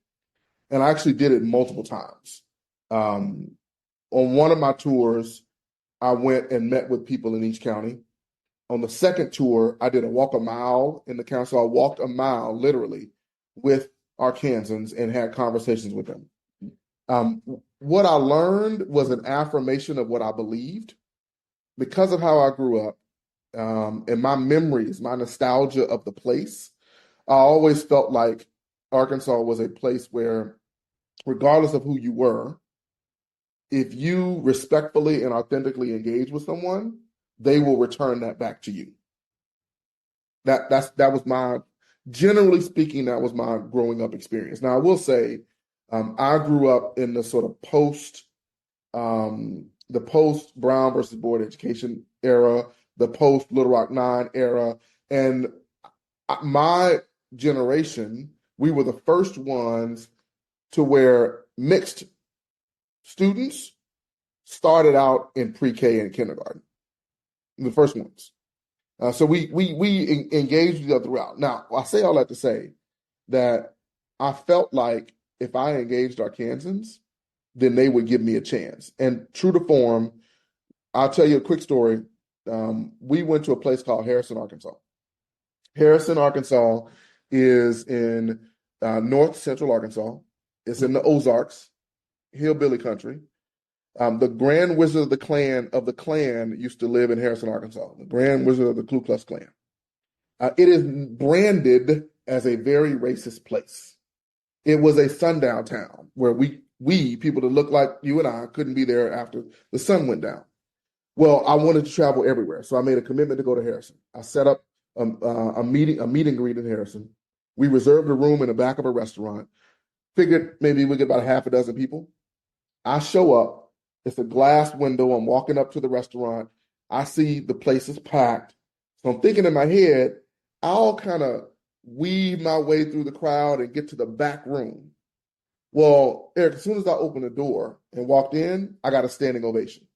And I actually did it multiple times. On one of my tours, I went and met with people in each county. On the second tour, I did a walk a mile in the county. So I walked a mile, literally, with Arkansans and had conversations with them. What I learned was an affirmation of what I believed. Because of how I grew up, and my memories, my nostalgia of the place, I always felt like Arkansas was a place where, regardless of who you were, if you respectfully and authentically engage with someone, they will return that back to you. That was my, generally speaking, that was my growing up experience. Now, I will say, I grew up in the sort of the post Brown versus Board Education era, the post Little Rock Nine era, and my generation, we were the first ones to where mixed students started out in pre-K and kindergarten. The first ones. So we engaged each other throughout. Now, I say all that to say that I felt like if I engaged Arkansans, then they would give me a chance. And true to form, I'll tell you a quick story. We went to a place called Harrison, Arkansas. Harrison, Arkansas is in north central Arkansas. It's in the Ozarks, hillbilly country. The Grand Wizard of the Klan used to live in Harrison, Arkansas. The Grand Wizard of the Ku Klux Klan. It is branded as a very racist place. It was a sundown town where we people that look like you and I couldn't be there after the sun went down. Well, I wanted to travel everywhere, so I made a commitment to go to Harrison. I set up a meet and greet in Harrison. We reserved a room in the back of a restaurant. Figured maybe we get about half a dozen people. I show up. It's a glass window. I'm walking up to the restaurant. I see the place is packed. So I'm thinking in my head, I'll kind of weave my way through the crowd and get to the back room. Well, Eric, as soon as I opened the door and walked in, I got a standing ovation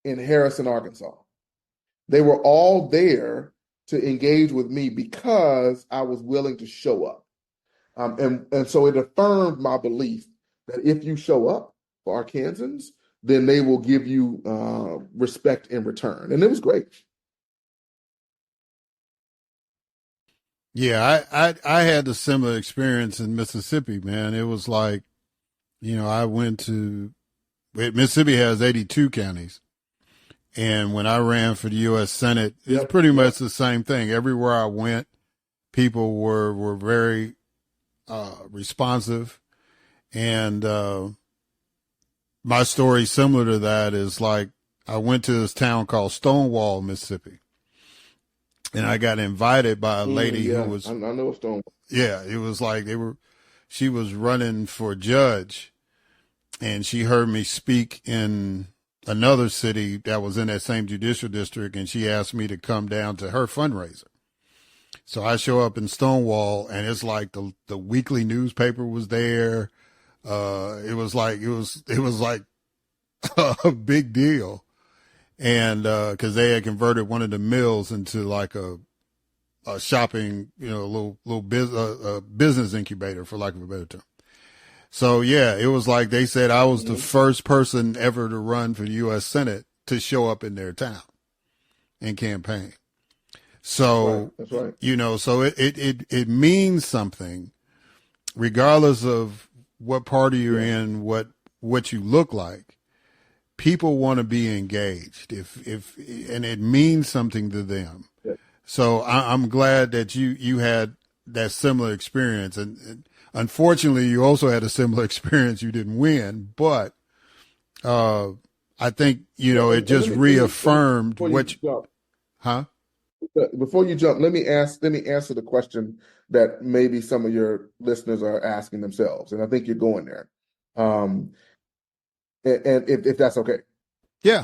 in Harrison, Arkansas. They were all there to engage with me because I was willing to show up. And so it affirmed my belief that if you show up for Arkansans, then they will give you respect in return. And it was great. Yeah, I had a similar experience in Mississippi, man. It was like, I went to, Mississippi has 82 counties. And when I ran for the U.S. Senate, it's pretty much the same thing. Everywhere I went, people were very responsive. And my story similar to that is like I went to this town called Stonewall, Mississippi. And I got invited by a lady who was, I know Stonewall. Yeah, it was like she was running for judge, and she heard me speak in another city that was in that same judicial district, and she asked me to come down to her fundraiser. So I show up in Stonewall, and it's like the weekly newspaper was there. It was like a big deal. And, cause they had converted one of the mills into like a shopping, little business incubator, for lack of a better term. So yeah, it was like they said I was the first person ever to run for the U.S. Senate to show up in their town and campaign. So, That's right. So it means something regardless of what party you're in, what you look like. People want to be engaged and it means something to them. Yeah. So I'm glad that you had that similar experience. And unfortunately, you also had a similar experience. You didn't win, but I think, it just reaffirmed what you, huh? Before you jump, let me answer the question that maybe some of your listeners are asking themselves. And I think you're going there. And if that's okay. Yeah.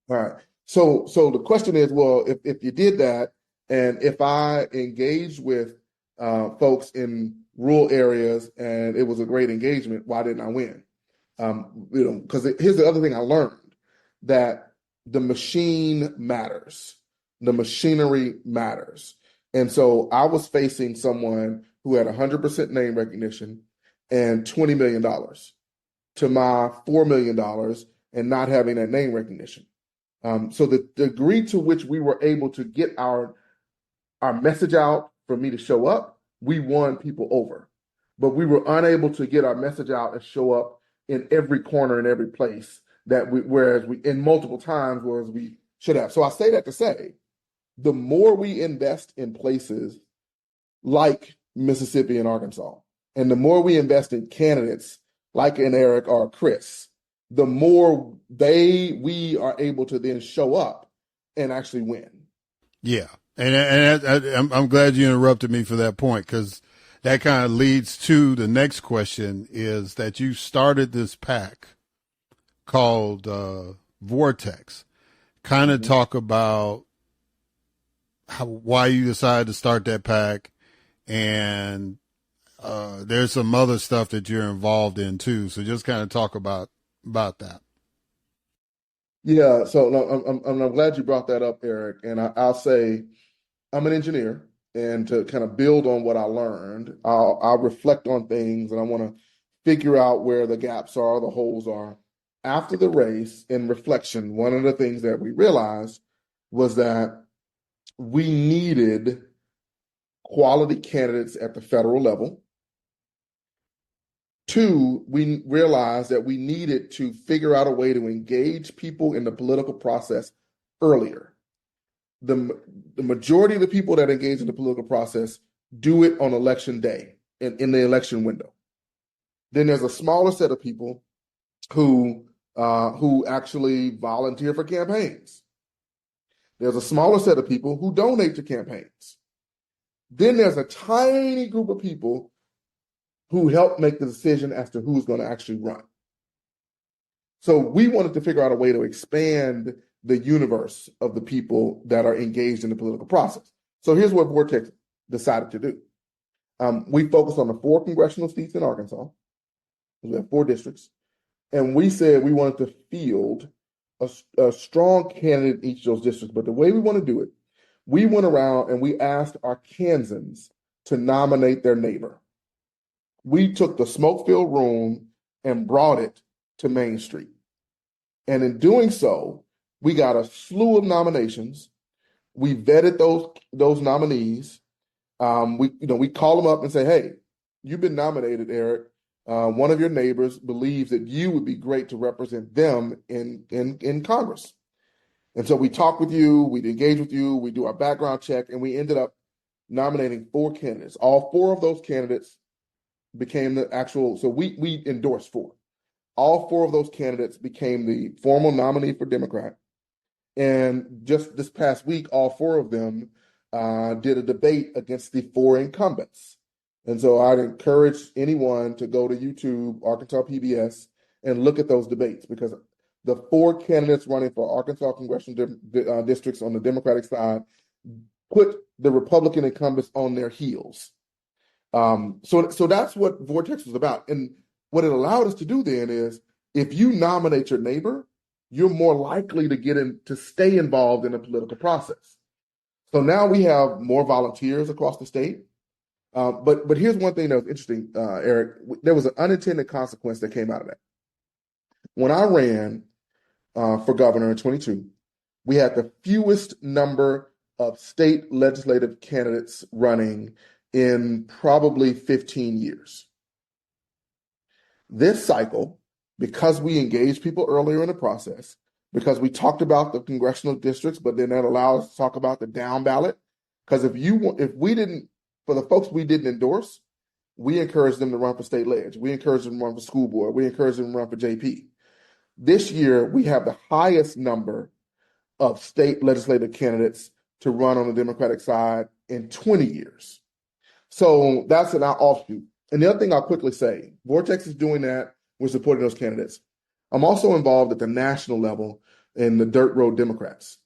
All right. So the question is, well, if you did that, and if I engaged with folks in rural areas and it was a great engagement, why didn't I win? Because here's the other thing I learned, that the machine matters. The machinery matters. And so I was facing someone who had 100% name recognition and $20 million. To my $4 million and not having that name recognition. So the degree to which we were able to get our message out for me to show up, we won people over. But we were unable to get our message out and show up in every corner and every place whereas we in multiple times, whereas we should have. So I say that to say, the more we invest in places like Mississippi and Arkansas, and the more we invest in candidates like an Eric or a Chris, the more we are able to then show up and actually win. Yeah. I'm glad you interrupted me for that point, because that kind of leads to the next question, is that you started this pack called Vortex. Kind of talk about why you decided to start that pack, and there's some other stuff that you're involved in too. So just kind of talk about that. Yeah, so no, I'm glad you brought that up, Eric. And I'll say I'm an engineer, and to kind of build on what I learned, I'll reflect on things, and I want to figure out where the gaps are, the holes are. After the race, in reflection, one of the things that we realized was that we needed quality candidates at the federal level. Two, we realized that we needed to figure out a way to engage people in the political process earlier. The majority of the people that engage in the political process do it on election day, in the election window. Then there's a smaller set of people who actually volunteer for campaigns. There's a smaller set of people who donate to campaigns. Then there's a tiny group of people who help make the decision as to who's going to actually run. So we wanted to figure out a way to expand the universe of the people that are engaged in the political process. So here's what Vortex decided to do. We focused on the 4 congressional seats in Arkansas. We have 4 districts. And we said we wanted to field a strong candidate in each of those districts. But the way we want to do it, we went around and we asked Arkansans to nominate their neighbor. We took the smoke-filled room and brought it to Main Street. And in doing so, we got a slew of nominations. We vetted those nominees. We call them up and say, hey, you've been nominated, Eric. One of your neighbors believes that you would be great to represent them in Congress. And so we talk with you, we engage with you, we do our background check, and we ended up nominating 4 candidates. All 4 of those candidates became the actual, so we endorsed 4. All 4 of those candidates became the formal nominee for Democrat. And just this past week, all 4 of them did a debate against the 4 incumbents. And so I'd encourage anyone to go to YouTube, Arkansas PBS, and look at those debates, because the 4 candidates running for Arkansas congressional districts on the Democratic side put the Republican incumbents on their heels. So that's what Vortex was about. And what it allowed us to do then is, if you nominate your neighbor, you're more likely to stay involved in the political process. So now we have more volunteers across the state. But here's one thing that was interesting, Eric. There was an unintended consequence that came out of that. When I ran for governor in 22, we had the fewest number of state legislative candidates running in probably 15 years. This cycle, because we engaged people earlier in the process, because we talked about the congressional districts, but then that allowed us to talk about the down ballot. Because for the folks we didn't endorse, we encouraged them to run for state ledge. We encouraged them to run for school board. We encouraged them to run for JP. This year, we have the highest number of state legislative candidates to run on the Democratic side in 20 years. So that's an offshoot. And the other thing I'll quickly say, Vortex is doing that. We're supporting those candidates. I'm also involved at the national level in the Dirt Road Democrats.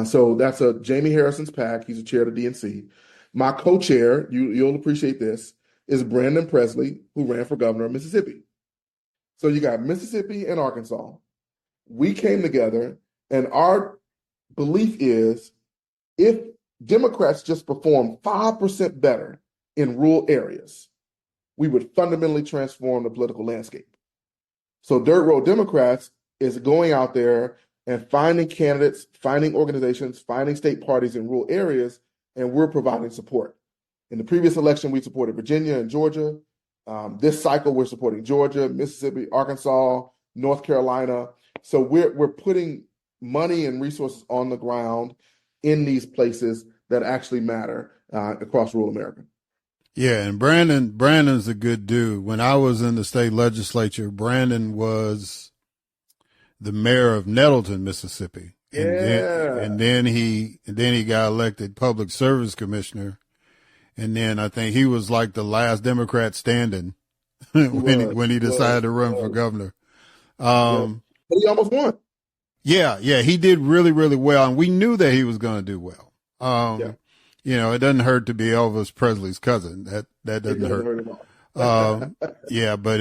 So that's Jamie Harrison's PAC. He's the chair of the DNC. My co-chair, you'll appreciate this, is Brandon Presley, who ran for governor of Mississippi. So you got Mississippi and Arkansas. We came together, and our belief is, if Democrats just perform 5% better in rural areas, we would fundamentally transform the political landscape. So Dirt Road Democrats is going out there and finding candidates, finding organizations, finding state parties in rural areas, and we're providing support. In the previous election, we supported Virginia and Georgia. This cycle, we're supporting Georgia, Mississippi, Arkansas, North Carolina. So we're putting money and resources on the ground in these places that actually matter across rural America. Yeah, and Brandon's a good dude. When I was in the state legislature, Brandon was the mayor of Nettleton, Mississippi. Yeah. And then he got elected public service commissioner. And then I think he was like the last Democrat standing when he decided to run for governor. Yeah. But he almost won. Yeah, he did really, really well, and we knew that he was going to do well. Yeah. You know, it doesn't hurt to be Elvis Presley's cousin. That doesn't hurt. At all. Yeah, but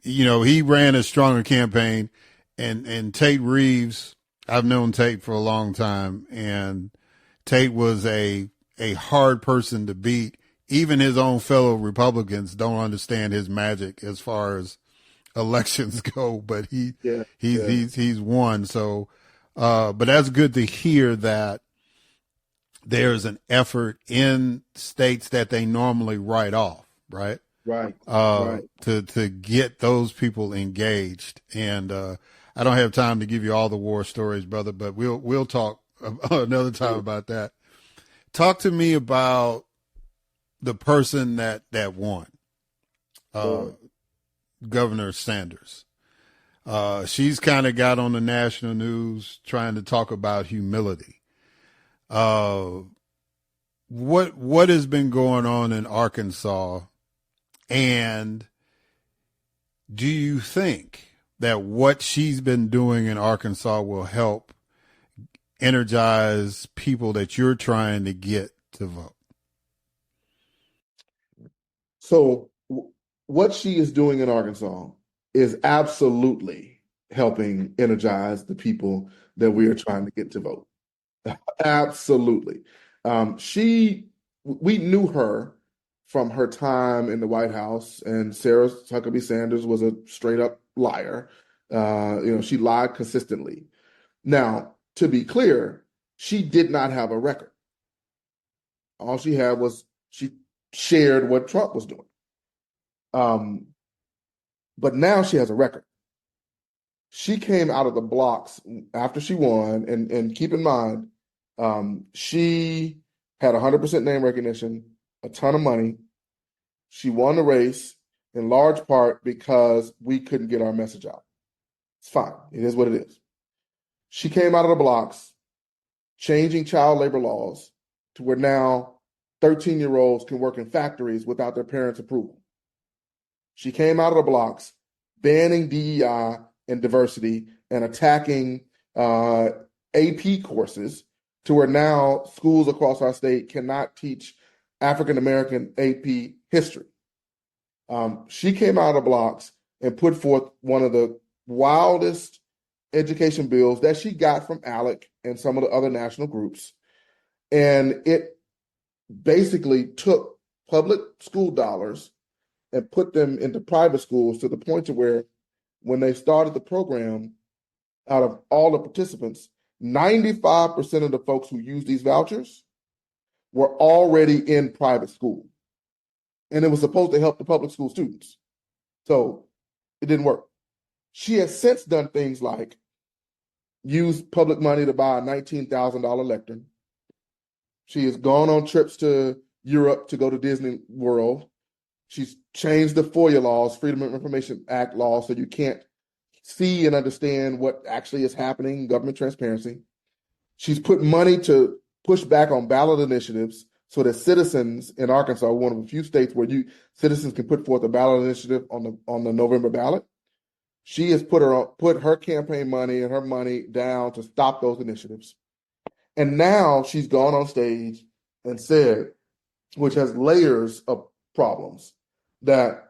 you know, he ran a stronger campaign, and Tate Reeves. I've known Tate for a long time, and Tate was a hard person to beat. Even his own fellow Republicans don't understand his magic as far as elections go, but he's won. So, but that's good to hear that there's an effort in states that they normally write off, right? Right. To get those people engaged. And I don't have time to give you all the war stories, brother, but we'll talk another time about that. Talk to me about the person that won, Governor Sanders. She's kind of got on the national news trying to talk about humility. What has been going on in Arkansas, and do you think that what she's been doing in Arkansas will help energize people that you're trying to get to vote? So what she is doing in Arkansas is absolutely helping energize the people that we are trying to get to vote. Absolutely. We knew her from her time in the White House, and Sarah Huckabee Sanders was a straight up liar. She lied consistently. Now, to be clear, she did not have a record. All she had was she shared what Trump was doing. But now she has a record. She came out of the blocks after she won, and keep in mind, she had 100% name recognition, a ton of money. She won the race in large part because we couldn't get our message out. It's fine. It is what it is. She came out of the blocks, changing child labor laws to where now 13-year-olds can work in factories without their parents' approval. She came out of the blocks, banning DEI and diversity and attacking AP courses to where now schools across our state cannot teach African-American AP history. She came out of the blocks and put forth one of the wildest education bills that she got from ALEC and some of the other national groups. And it basically took public school dollars and put them into private schools to the point to where when they started the program, out of all the participants, 95% of the folks who used these vouchers were already in private school. And it was supposed to help the public school students. So it didn't work. She has since done things like use public money to buy a $19,000 lectern. She has gone on trips to Europe to go to Disney World. She's changed the FOIA laws, Freedom of Information Act laws, so you can't see and understand what actually is happening, government transparency. She's put money to push back on ballot initiatives so that citizens in Arkansas, one of the few states where citizens can put forth a ballot initiative on the November ballot. She has put her campaign money and her money down to stop those initiatives. And now she's gone on stage and said, which has layers of problems, that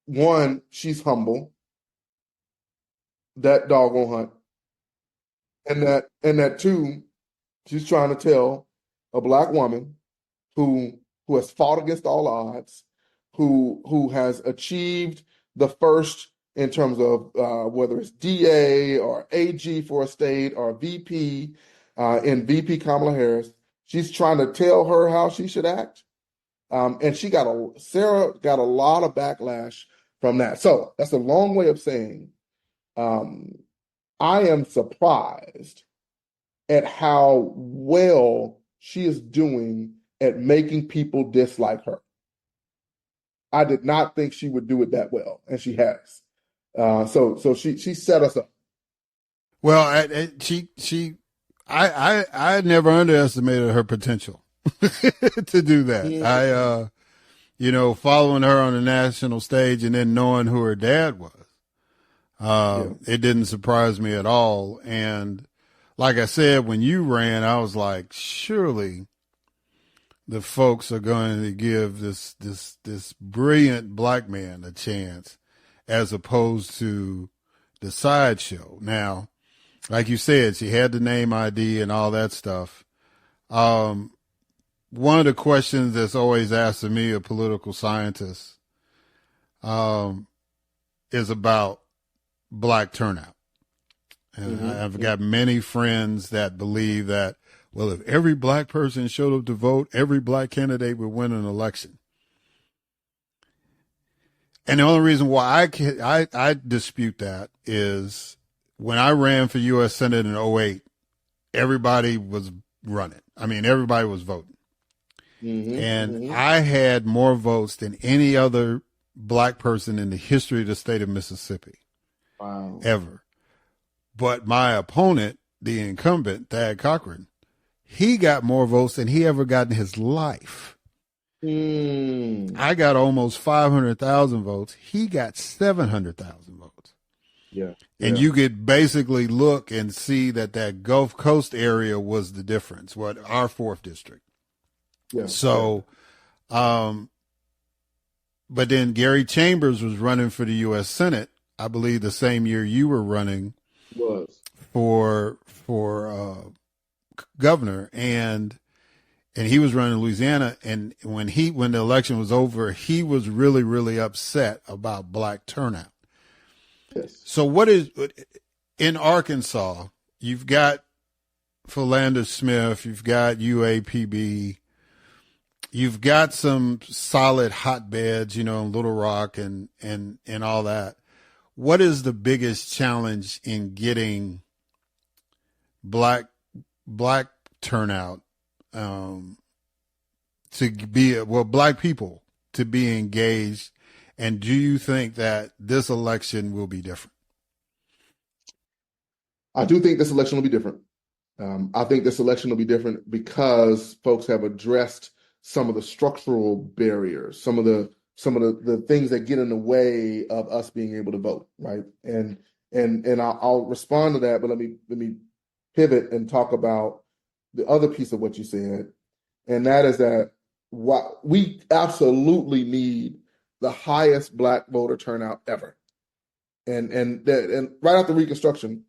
one, she's humble, that dog won't hunt, and that two, she's trying to tell a Black woman who has fought against all odds, who has achieved the first in terms of whether it's DA or AG for a state or VP in VP Kamala Harris. She's trying to tell her how she should act. And Sarah got a lot of backlash from that. So that's a long way of saying I am surprised at how well she is doing at making people dislike her. I did not think she would do it that well, and she has. So she set us up. Well, I never underestimated her potential to do that. Yeah. Following her on the national stage and then knowing who her dad was, it didn't surprise me at all. And like I said, when you ran, I was like, surely the folks are going to give this brilliant black man a chance as opposed to the sideshow. Now, like you said, she had the name ID and all that stuff. One of the questions that's always asked of me, a political scientist, is about black turnout. And I've got many friends that believe that, well, if every black person showed up to vote, every black candidate would win an election. And the only reason why I dispute that is when I ran for U.S. Senate in 2008, everybody was running. I mean, everybody was voting. I had more votes than any other black person in the history of the state of Mississippi. Wow. Ever. But my opponent, the incumbent, Thad Cochran, he got more votes than he ever got in his life. I got almost 500,000 votes. He got 700,000 votes. Yeah. And you could basically look and see that Gulf Coast area was the difference, our 4th district. Yeah. So, but then Gary Chambers was running for the U.S. Senate, I believe the same year you were running for governor, and he was running Louisiana. And when the election was over, he was really, really upset about black turnout. Yes. So what is in Arkansas? You've got Philander Smith, you've got UAPB, you've got some solid hotbeds, in Little Rock and all that. What is the biggest challenge in getting black turnout to be black people to be engaged? And do you think that this election will be different? I do think this election will be different. I think this election will be different because folks have addressed some of the structural barriers, some of the things that get in the way of us being able to vote, right? And I'll respond to that, but let me pivot and talk about the other piece of what you said, and that is that we absolutely need the highest black voter turnout ever, and right after Reconstruction,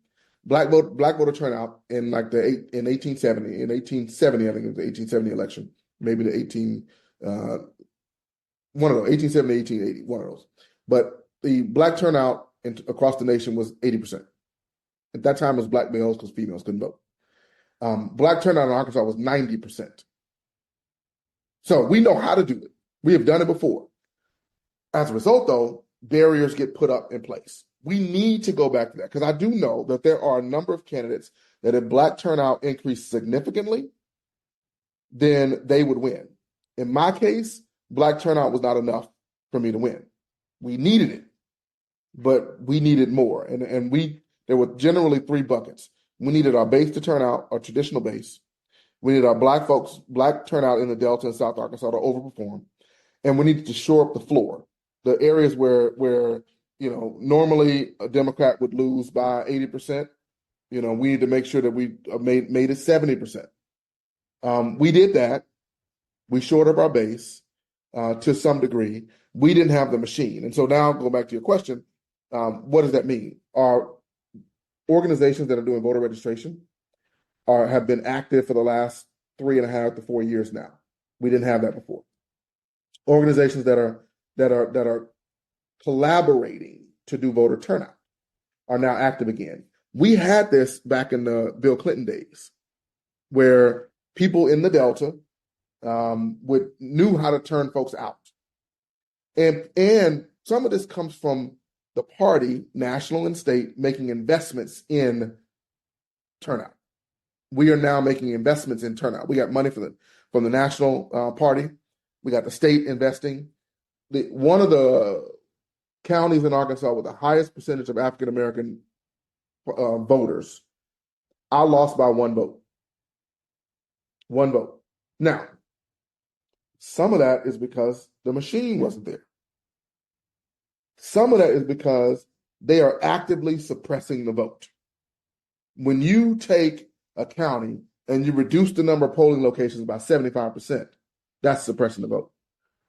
black voter turnout in 1870, I think it was the 1870 election, maybe the 1870, 1880, one of those. But the black turnout across the nation was 80%. At that time, it was black males because females couldn't vote. Black turnout in Arkansas was 90%. So we know how to do it. We have done it before. As a result, though, barriers get put up in place. We need to go back to that because I do know that there are a number of candidates that if black turnout increased significantly, then they would win. In my case, black turnout was not enough for me to win. We needed it, but we needed more. And there were generally 3 buckets. We needed our base to turn out, our traditional base. We needed our black turnout in the Delta and South Arkansas to overperform. And we needed to shore up the floor, the areas where normally a Democrat would lose by 80%. We need to make sure that we made it 70%. We did that. We shored up our base to some degree. We didn't have the machine. And so now, go back to your question, what does that mean? Our organizations that are doing voter registration have been active for the last 3.5 to 4 years now. We didn't have that before. Organizations that are collaborating to do voter turnout are now active again. We had this back in the Bill Clinton days, where people in the Delta knew how to turn folks out, and some of this comes from the party, national and state, making investments in turnout. We are now making investments in turnout. We got money from the national party. We got the state investing. one of the counties in Arkansas with the highest percentage of African American voters, I lost by one vote. One vote. Now, some of that is because the machine wasn't there. Some of that is because they are actively suppressing the vote. When you take a county and you reduce the number of polling locations by 75%, that's suppressing the vote.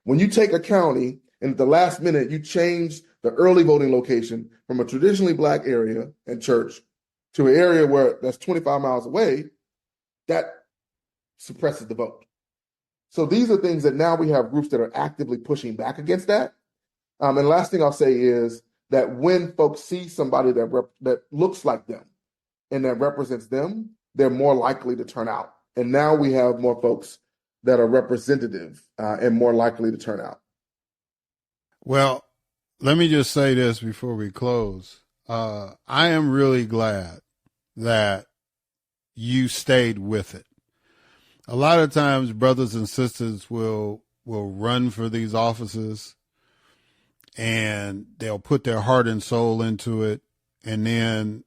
When you take a county and at the last minute you change the early voting location from a traditionally Black area and church to an area where that's 25 miles away, that suppresses the vote. So these are things that now we have groups that are actively pushing back against that. And the last thing I'll say is that when folks see somebody that looks like them and that represents them, they're more likely to turn out. And now we have more folks that are representative and more likely to turn out. Well, let me just say this before we close. I am really glad that you stayed with it. A lot of times brothers and sisters will run for these offices and they'll put their heart and soul into it. And then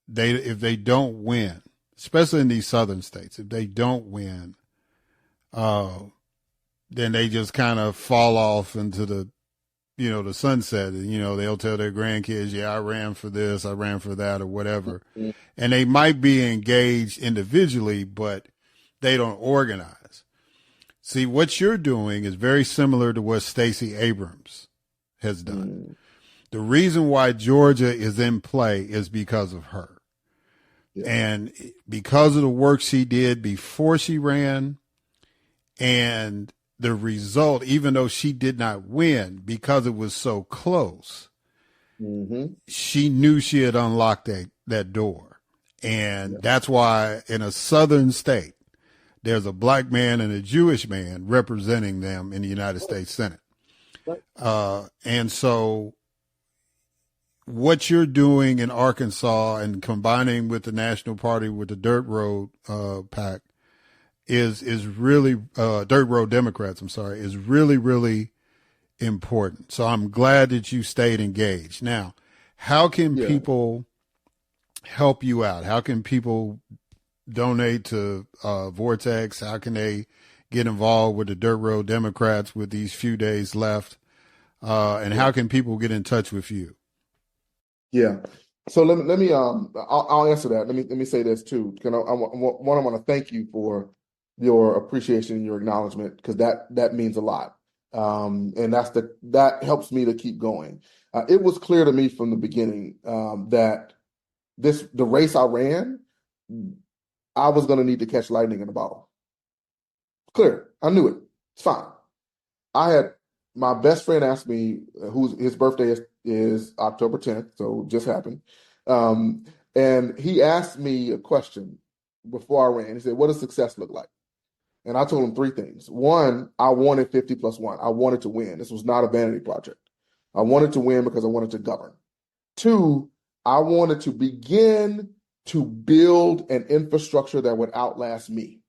if they don't win, especially in these southern states, if they don't win, then they just kind of fall off into the sunset. And, they'll tell their grandkids, yeah, I ran for this, I ran for that, or whatever. Mm-hmm. And they might be engaged individually, but they don't organize. See, what you're doing is very similar to what Stacey Abrams has done. Mm-hmm. The reason why Georgia is in play is because of her. Yeah. And because of the work she did before she ran, and the result, even though she did not win because it was so close, mm-hmm. she knew she had unlocked that door. And that's why in a southern state, there's a Black man and a Jewish man representing them in the United States Senate. Right. And so what you're doing in Arkansas and combining with the National Party with the Dirt Road PAC is really Dirt Road Democrats, is really, really important. So I'm glad that you stayed engaged. Now, how can people help you out? How can people donate to Vortex? How can they get involved with the Dirt Road Democrats with these few days left? And how can people get in touch with you? Yeah. So let me I'll answer that. Let me say this too, because I want to thank you for your appreciation and your acknowledgement, because that means a lot, and that helps me to keep going. It was clear to me from the beginning that the race I ran, I was going to need to catch lightning in a bottle. Clear, I knew it. It's fine. I had my best friend asked me, his birthday is October 10th, so it just happened, and he asked me a question before I ran. He said, "What does success look like?" And I told him three things. One, I wanted 50+1. I wanted to win. This was not a vanity project. I wanted to win because I wanted to govern. Two, I wanted to begin to build an infrastructure that would outlast me.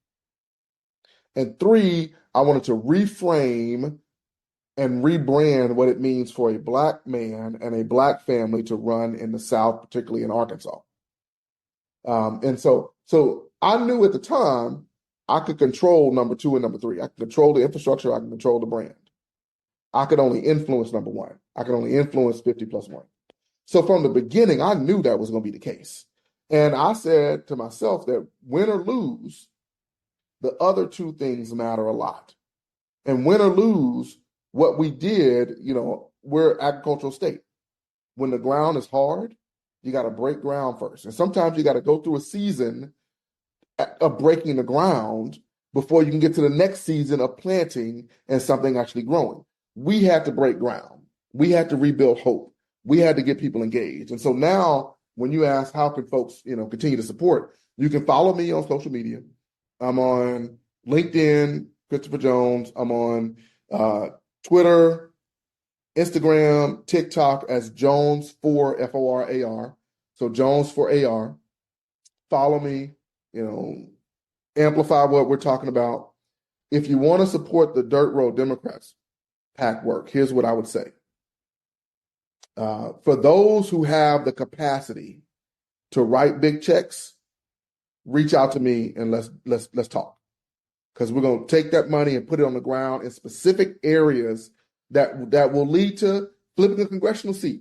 And three, I wanted to reframe and rebrand what it means for a Black man and a Black family to run in the South, particularly in Arkansas. And so I knew at the time I could control number two and number three. I could control the infrastructure. I could control the brand. I could only influence number one. I could only influence 50+1. So from the beginning, I knew that was going to be the case. And I said to myself that win or lose, the other two things matter a lot. And win or lose, what we did, we're an agricultural state. When the ground is hard, you got to break ground first. And sometimes you got to go through a season of breaking the ground before you can get to the next season of planting and something actually growing. We had to break ground. We had to rebuild hope. We had to get people engaged. And so now when you ask how can folks, continue to support, you can follow me on social media. I'm on LinkedIn, Christopher Jones. I'm on Twitter, Instagram, TikTok as Jones4 FORAR. So Jones4AR. Follow me. Amplify what we're talking about. If you want to support the Dirt Road Democrats, PAC work, here's what I would say. For those who have the capacity to write big checks, reach out to me and let's talk. Because we're going to take that money and put it on the ground in specific areas that will lead to flipping a congressional seat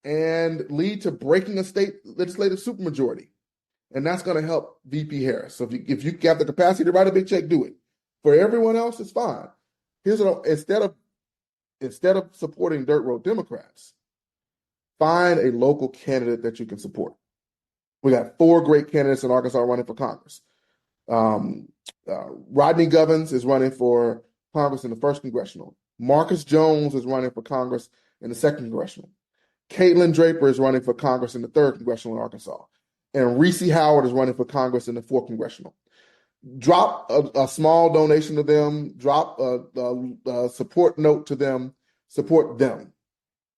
and lead to breaking a state legislative supermajority. And that's going to help VP Harris. So if you have the capacity to write a big check, do it. For everyone else, it's fine. Here's what instead of supporting dirt road Democrats, find a local candidate that you can support. We got 4 great candidates in Arkansas running for Congress. Rodney Govins is running for Congress in the 1st Congressional. Marcus Jones is running for Congress in the 2nd Congressional. Caitlin Draper is running for Congress in the 3rd Congressional in Arkansas. And Reese Howard is running for Congress in the 4th Congressional. Drop a small donation to them. Drop a support note to them. Support them.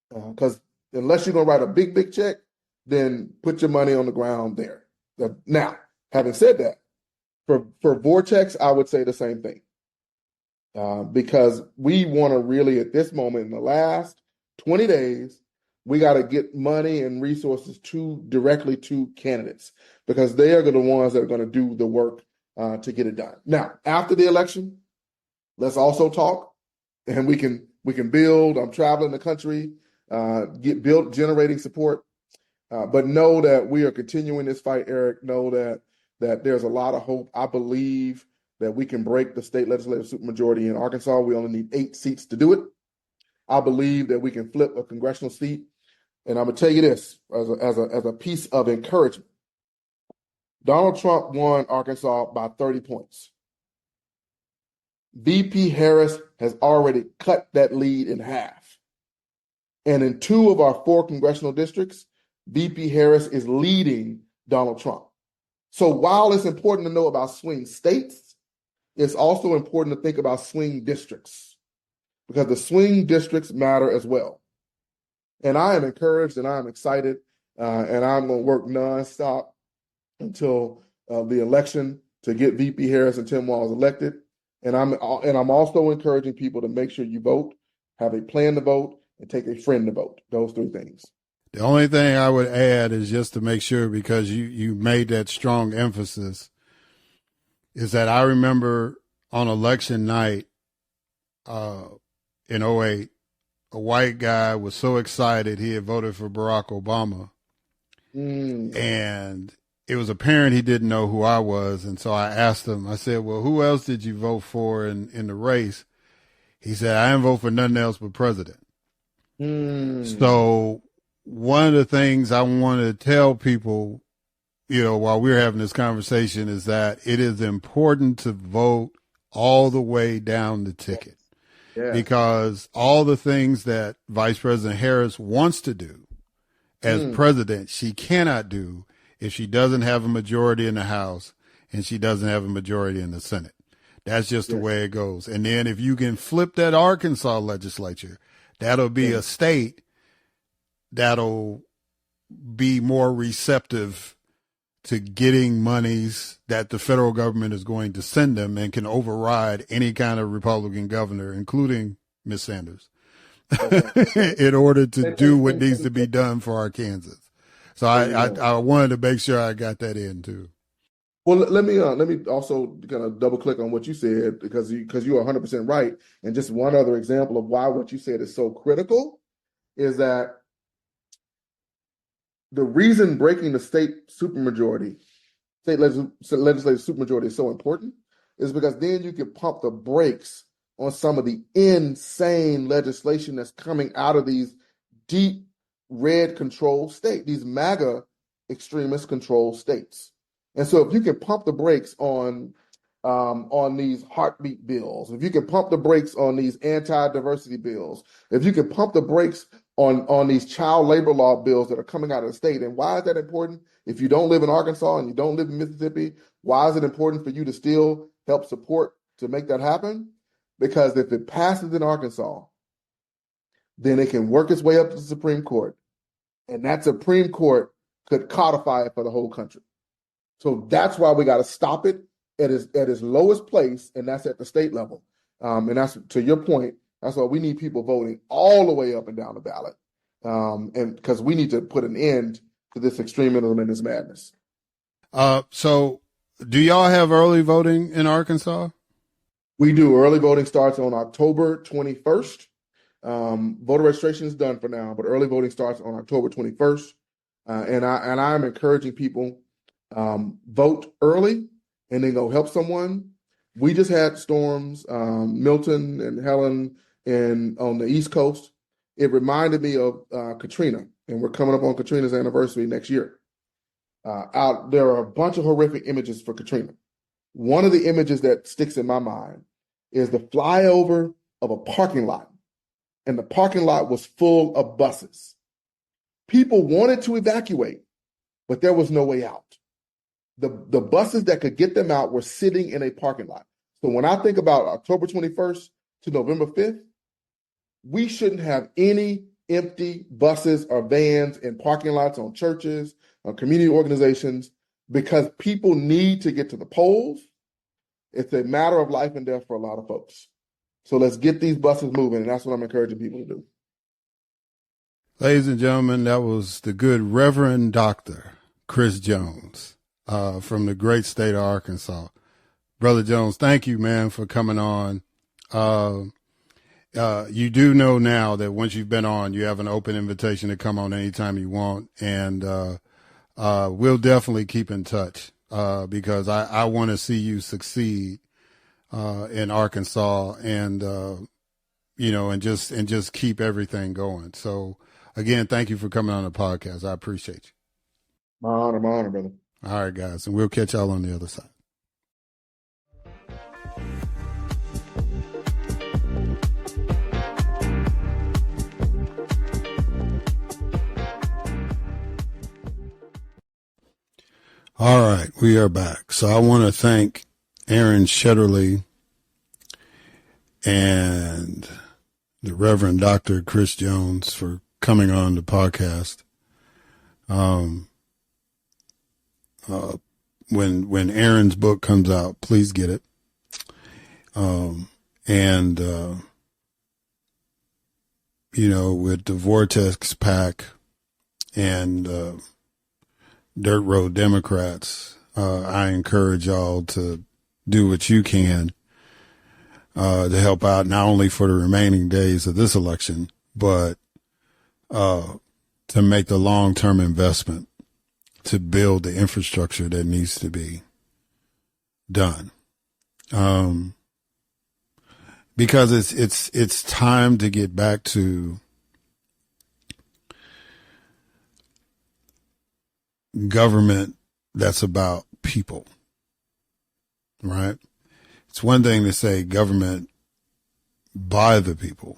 Because unless you're going to write a big check, then put your money on the ground there. Now, having said that, for Vortex, I would say the same thing. Because we want to really, at this moment, in the last 20 days, we got to get money and resources directly to candidates, because they are the ones that are going to do the work to get it done. Now, after the election, let's also talk, and we can build. I'm traveling the country, generating support, but know that we are continuing this fight, Eric. Know that there's a lot of hope. I believe that we can break the state legislative supermajority in Arkansas. We only need 8 seats to do it. I believe that we can flip a congressional seat. And I'm going to tell you this as a piece of encouragement. Donald Trump won Arkansas by 30 points. VP Harris has already cut that lead in half. And in 2 of our 4 congressional districts, VP Harris is leading Donald Trump. So while it's important to know about swing states, it's also important to think about swing districts, because the swing districts matter as well. And I am encouraged and I'm excited, and I'm going to work nonstop until the election to get VP Harris and Tim Walz elected. And I'm also encouraging people to make sure you vote, have a plan to vote, and take a friend to vote. Those 3 things. The only thing I would add is just to make sure, because you made that strong emphasis, is that I remember on election night in 2008, a white guy was so excited he had voted for Barack Obama. And it was apparent he didn't know who I was. And so I asked him, I said, well, who else did you vote for in the race? He said, I didn't vote for nothing else but president. So one of the things I want to tell people, while we're having this conversation, is that it is important to vote all the way down the ticket. Yeah. Because all the things that Vice President Harris wants to do as president, she cannot do if she doesn't have a majority in the House and she doesn't have a majority in the Senate. That's just the way it goes. And then if you can flip that Arkansas legislature, that'll be a state that'll be more receptive to getting monies that the federal government is going to send them, and can override any kind of Republican governor, including Ms. Sanders, in order to do what needs to be done for our Kansas. So I wanted to make sure I got that in too. Well, let me also kind of double click on what you said, because you are 100% right. And just one other example of why what you said is so critical is that the reason breaking the state legislative supermajority is so important is because then you can pump the brakes on some of the insane legislation that's coming out of these deep red controlled states, these MAGA extremist controlled states. And so if you can pump the brakes on these heartbeat bills, if you can pump the brakes on these anti-diversity bills, if you can pump the brakes on these child labor law bills that are coming out of the state. And why is that important? If you don't live in Arkansas and you don't live in Mississippi, why is it important for you to still help support to make that happen? Because if it passes in Arkansas, then it can work its way up to the Supreme Court. And that Supreme Court could codify it for the whole country. So that's why we got to stop it at its lowest place, and that's at the state level. And that's, to your point, That's why we need people voting all the way up and down the ballot. And because we need to put an end to this extremism and this madness. So do y'all have early voting in Arkansas? We do. Early voting starts on October 21st. Voter registration is done for now, but early voting starts on October 21st. And I'm encouraging people, vote early and then go help someone. We just had storms, Milton and Helen on the East Coast. It reminded me of Katrina, and we're coming up on Katrina's anniversary next year. There are a bunch of horrific images for Katrina. One of the images that sticks in my mind is the flyover of a parking lot, and the parking lot was full of buses. People wanted to evacuate, but there was no way out. The buses that could get them out were sitting in a parking lot. So when I think about October 21st to November 5th, we shouldn't have any empty buses or vans in parking lots on churches, on community organizations, because people need to get to the polls. It's a matter of life and death for a lot of folks. So let's get these buses moving, and that's what I'm encouraging people to do. Ladies and gentlemen, that was the good Reverend Dr. Chris Jones from the great state of Arkansas. Brother Jones, thank you, man, for coming on. You do know now that once you've been on, you have an open invitation to come on anytime you want. And we'll definitely keep in touch because I want to see you succeed in Arkansas and, and just keep everything going. So, again, thank you for coming on the podcast. I appreciate you. My honor, brother. All right, guys, and we'll catch y'all on the other side. All right, we are back. So I want to thank Aran Shetterly and the Reverend Dr. Chris Jones for coming on the podcast. When Aran's book comes out, please get it. With the Vortex Pack and Dirt Road Democrats, I encourage y'all to do what you can to help out, not only for the remaining days of this election, but to make the long-term investment to build the infrastructure that needs to be done. Because it's time to get back to government that's about people, right? It's one thing to say government by the people,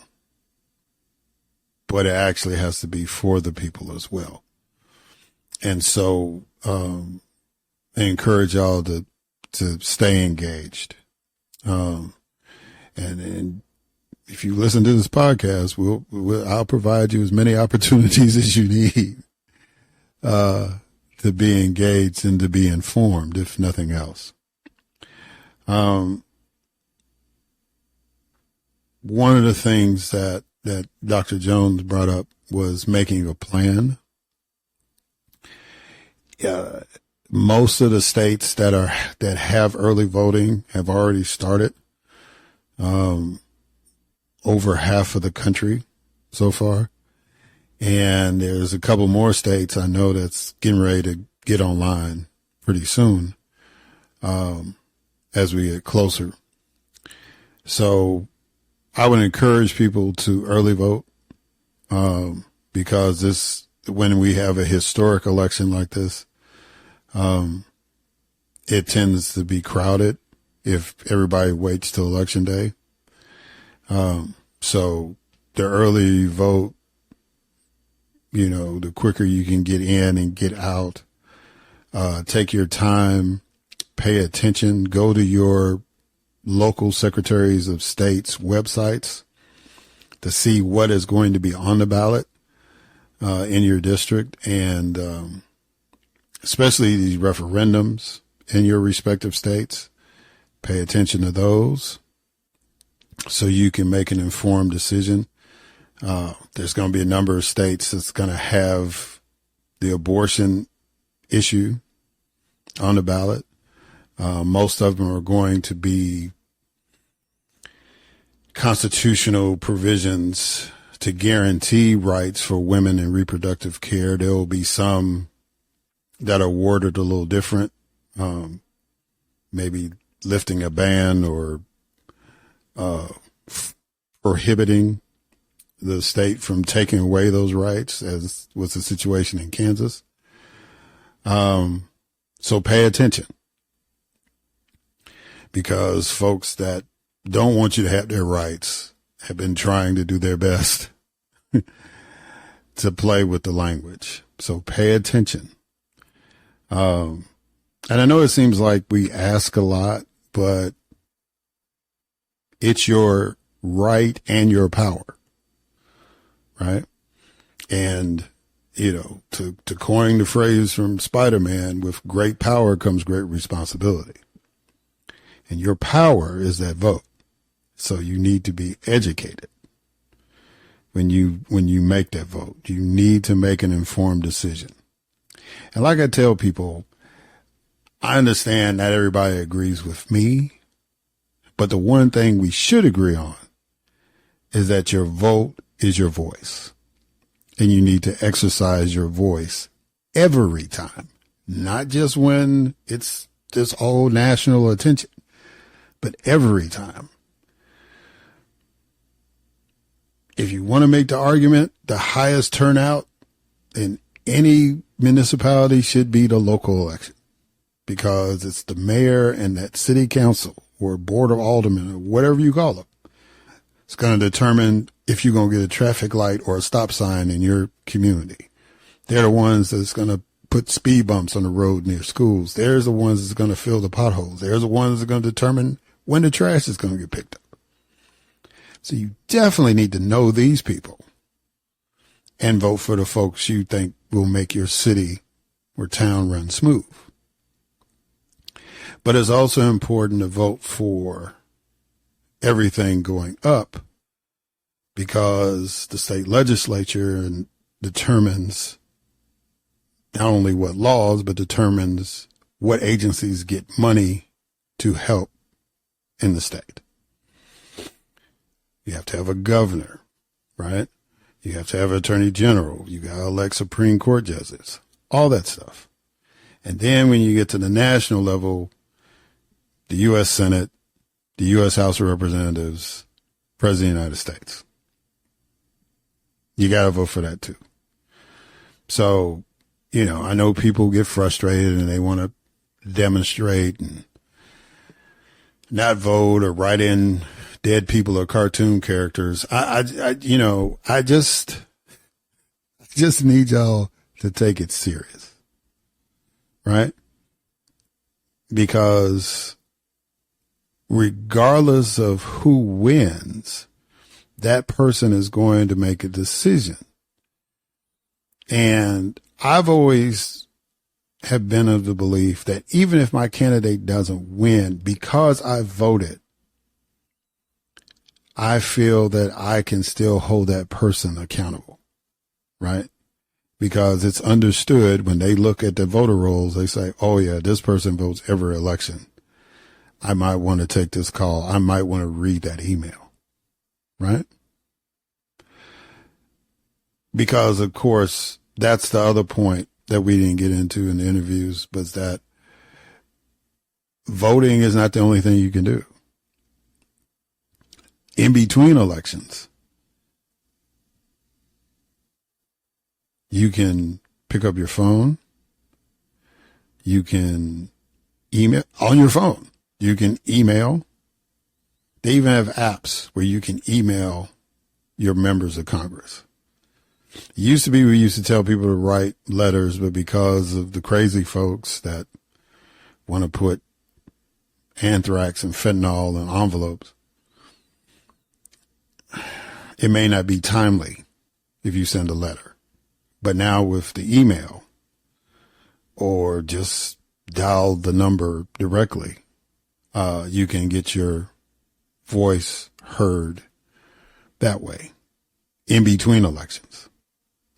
but it actually has to be for the people as well. And so I encourage y'all to stay engaged. And if you listen to this podcast, I'll provide you as many opportunities as you need to be engaged and to be informed, if nothing else. One of the things that Dr. Jones brought up was making a plan. Most of the states that have early voting have already started. Over half of the country so far. And there's a couple more states I know that's getting ready to get online pretty soon, as we get closer. So I would encourage people to early vote, because when we have a historic election like this, it tends to be crowded if everybody waits till election day. So the early vote, the quicker you can get in and get out, take your time, pay attention, go to your local secretaries of state's websites to see what is going to be on the ballot, in your district, and, especially these referendums in your respective states. Pay attention to those so you can make an informed decision. There's going to be a number of states that's going to have the abortion issue on the ballot. Most of them are going to be constitutional provisions to guarantee rights for women in reproductive care. There will be some that are worded a little different, maybe lifting a ban or prohibiting the state from taking away those rights, as was the situation in Kansas. So pay attention, because folks that don't want you to have their rights have been trying to do their best to play with the language. So pay attention. And I know it seems like we ask a lot, but it's your right and your power, right? And, you know, to coin the phrase from Spider-Man, with great power comes great responsibility. And your power is that vote. So you need to be educated when you make that vote. You need to make an informed decision. And like I tell people, I understand not everybody agrees with me, but the one thing we should agree on is that your vote is your voice, and you need to exercise your voice every time, not just when it's just all national attention, but every time. If you want to make the argument, the highest turnout in any municipality should be the local election, because it's the mayor and that city council or board of aldermen or whatever you call them. It's going to determine if you're going to get a traffic light or a stop sign in your community. They're the ones that's going to put speed bumps on the road near schools. They're the ones that's going to fill the potholes. They're the ones that are going to determine when the trash is going to get picked up. So you definitely need to know these people and vote for the folks you think will make your city or town run smooth. But it's also important to vote for everything going up, because the state legislature determines not only what laws, but determines what agencies get money to help in the state. You have to have a governor, right? You have to have an attorney general. You got to elect Supreme Court judges, all that stuff. And then when you get to the national level, the U.S. Senate, the U.S. House of Representatives, President of the United States. You got to vote for that too. So, you know, I know people get frustrated and they want to demonstrate and not vote or write in dead people or cartoon characters. I just need y'all to take it serious, right? Because regardless of who wins, that person is going to make a decision. And I've always have been of the belief that even if my candidate doesn't win, because I voted, I feel that I can still hold that person accountable, right? Because it's understood when they look at the voter rolls, they say, oh yeah, this person votes every election. I might want to take this call. I might want to read that email, right? Because of course, that's the other point that we didn't get into in the interviews, but that voting is not the only thing you can do. In between elections, you can pick up your phone. You can email on your phone. You can email. They even have apps where you can email your members of Congress. It used to be we used to tell people to write letters, but because of the crazy folks that want to put anthrax and fentanyl in envelopes, it may not be timely if you send a letter. But now with the email, or just dial the number directly, you can get your voice heard that way in between elections,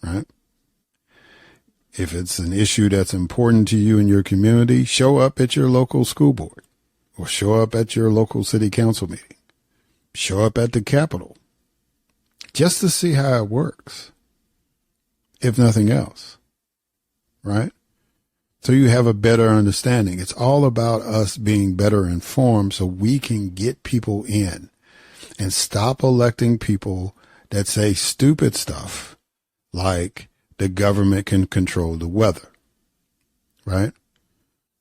right? If it's an issue that's important to you in your community, show up at your local school board or show up at your local city council meeting. Show up at the Capitol just to see how it works, if nothing else, right? So you have a better understanding. It's all about us being better informed so we can get people in and stop electing people that say stupid stuff like the government can control the weather, right?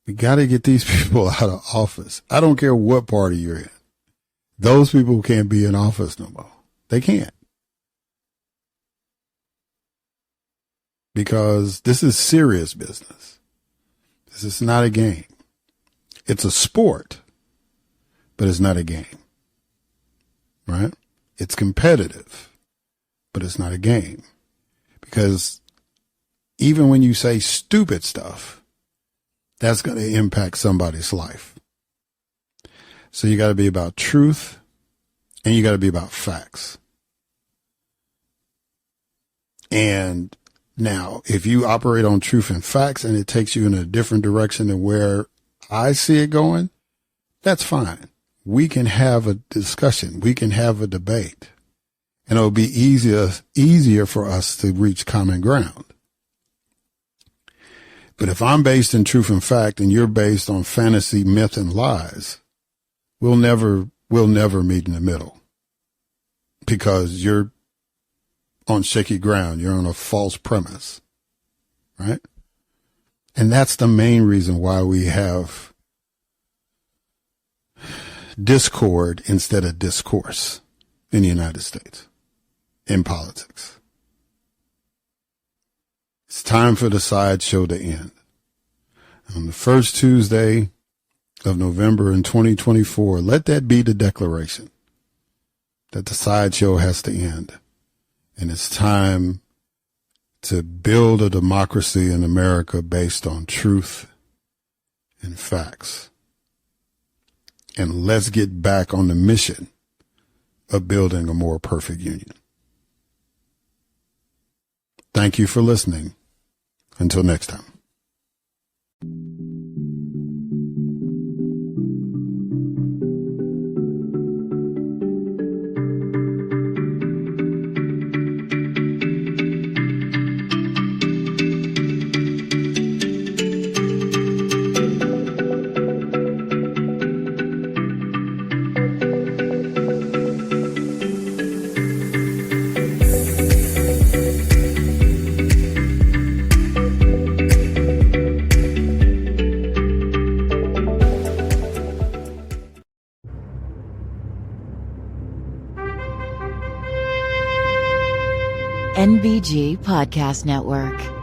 We got to get these people out of office. I don't care what party you're in. Those people can't be in office no more. They can't. Because this is serious business. This is not a game. It's a sport, but it's not a game, right? It's competitive, but it's not a game. Because even when you say stupid stuff, that's going to impact somebody's life. So you got to be about truth and you got to be about facts. And now, if you operate on truth and facts and it takes you in a different direction than where I see it going, that's fine. We can have a discussion. We can have a debate. And it'll be easier for us to reach common ground. But if I'm based in truth and fact and you're based on fantasy, myth, and lies, we'll never meet in the middle because you're on shaky ground. You're on a false premise, right? And that's the main reason why we have discord instead of discourse in the United States in politics. It's time for the sideshow to end. On the first Tuesday of November in 2024, let that be the declaration that the sideshow has to end. And it's time to build a democracy in America based on truth and facts. And let's get back on the mission of building a more perfect union. Thank you for listening. Until next time. NBG Podcast Network.